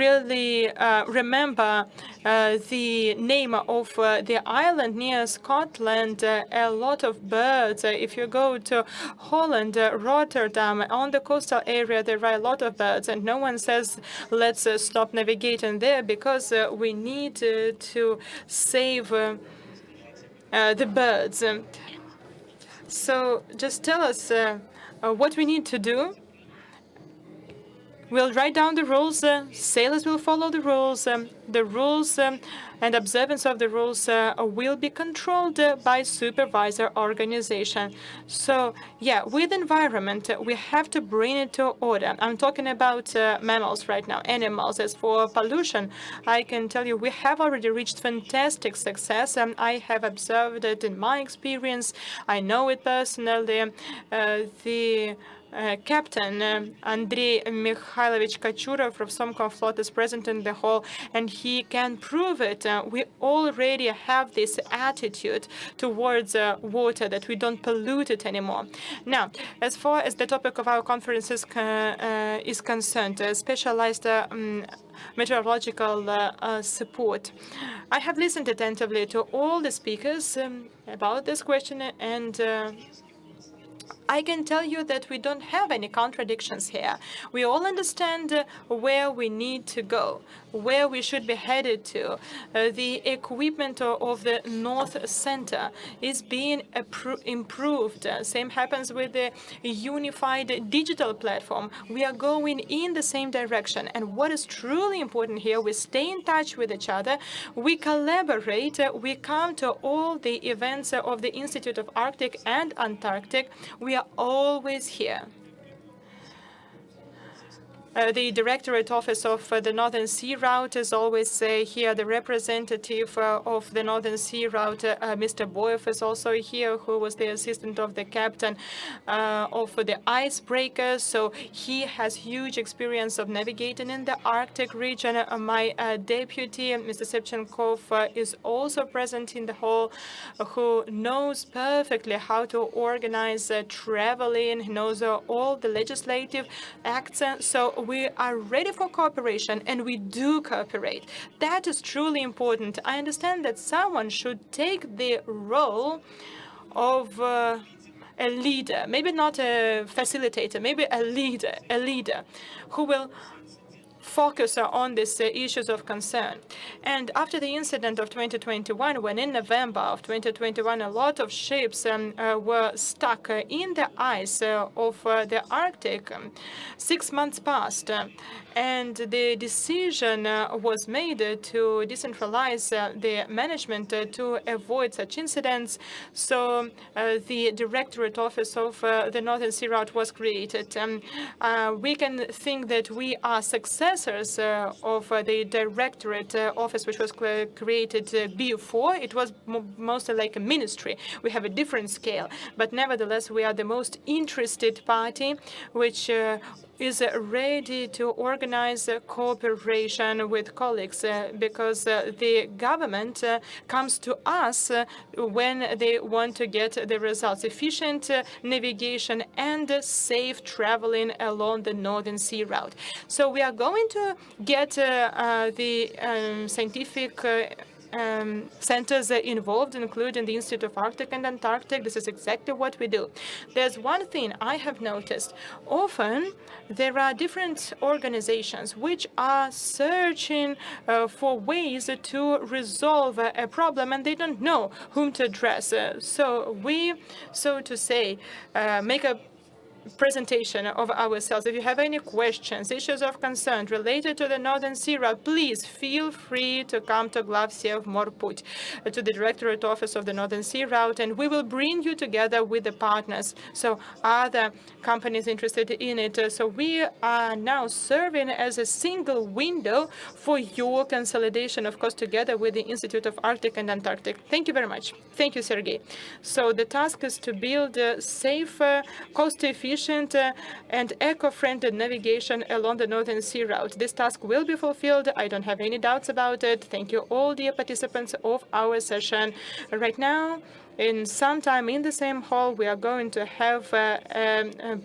B: really remember the name of the island near Scotland. A lot of birds. If you go to Holland, Rotterdam, on the coastal area, there are a lot of birds, and no one says let's stop navigating there because we need to save the birds. So just tell us what we need to do. We'll write down the rules. Sailors will follow the rules. The rules and observance of the rules will be controlled by supervisor organization. So, yeah, with environment, we have to bring it to order. I'm talking about mammals right now, animals. As for pollution, I can tell you we have already reached fantastic success. I have observed it in my experience. I know it personally. The Captain Andrei Mikhailovich Kachurov from Somkomflot is present in the hall, and he can prove it. We already have this attitude towards water, that we don't pollute it anymore. Now, as far as the topic of our conference is concerned, specialized meteorological support. I have listened attentively to all the speakers about this question, and I can tell you that we don't have any contradictions here. We all understand where we need to go, where we should be headed to. The equipment of the North Center is being improved. Same happens with the unified digital platform. We are going in the same direction. And what is truly important here, we stay in touch with each other, we collaborate, we come to all the events of the Institute of Arctic and Antarctic. We are always here. The Directorate Office of the Northern Sea Route is always here. The representative of the Northern Sea Route, Mr. Boyev, is also here, who was the assistant of the captain of the icebreakers. So he has huge experience of navigating in the Arctic region. My deputy, Mr. Sepchenkov, is also present in the hall, who knows perfectly how to organize traveling. He knows all the legislative acts. So we are ready for cooperation, and we do cooperate. That is truly important. I understand that someone should take the role of a leader, maybe not a facilitator, maybe a leader who will focus on these issues of concern. And after the incident of 2021, when in November of 2021 a lot of ships were stuck in the ice of the Arctic, 6 months passed, and the decision was made to decentralize the management to avoid such incidents. So the Directorate Office of the Northern Sea Route was created. We can think that we are successors of the Directorate Office, which was created before. It was mostly like a ministry. We have a different scale, but nevertheless, we are the most interested party, which is ready to organize cooperation with colleagues because the government comes to us when they want to get the results, efficient navigation and safe traveling along the Northern Sea Route. So we are going to get the scientific centers involved, including the Institute of Arctic and Antarctic. This is exactly what we do. There's one thing I have noticed. Often there are different organizations which are searching for ways to resolve a problem, and they don't know whom to address. So we, so to say, make a presentation of ourselves. If you have any questions, issues of concern related to the Northern Sea Route, please feel free to come to Glavsiev Morput, to the Directorate Office of the Northern Sea Route, and we will bring you together with the partners, so other companies interested in it. So we are now serving as a single window for your consolidation, of course, together with the Institute of Arctic and Antarctic. Thank you very much. Thank you, Sergei. So the task is to build safe, cost-efficient, and eco-friendly navigation along the Northern Sea Route. This task will be fulfilled. I don't have any doubts about it. Thank you, all dear participants of our session. Right now, in some time in the same hall, we are going to have a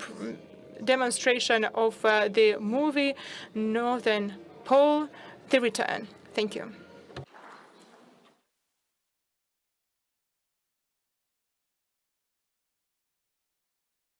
B: demonstration of the movie Northern Pole, The Return. Thank you.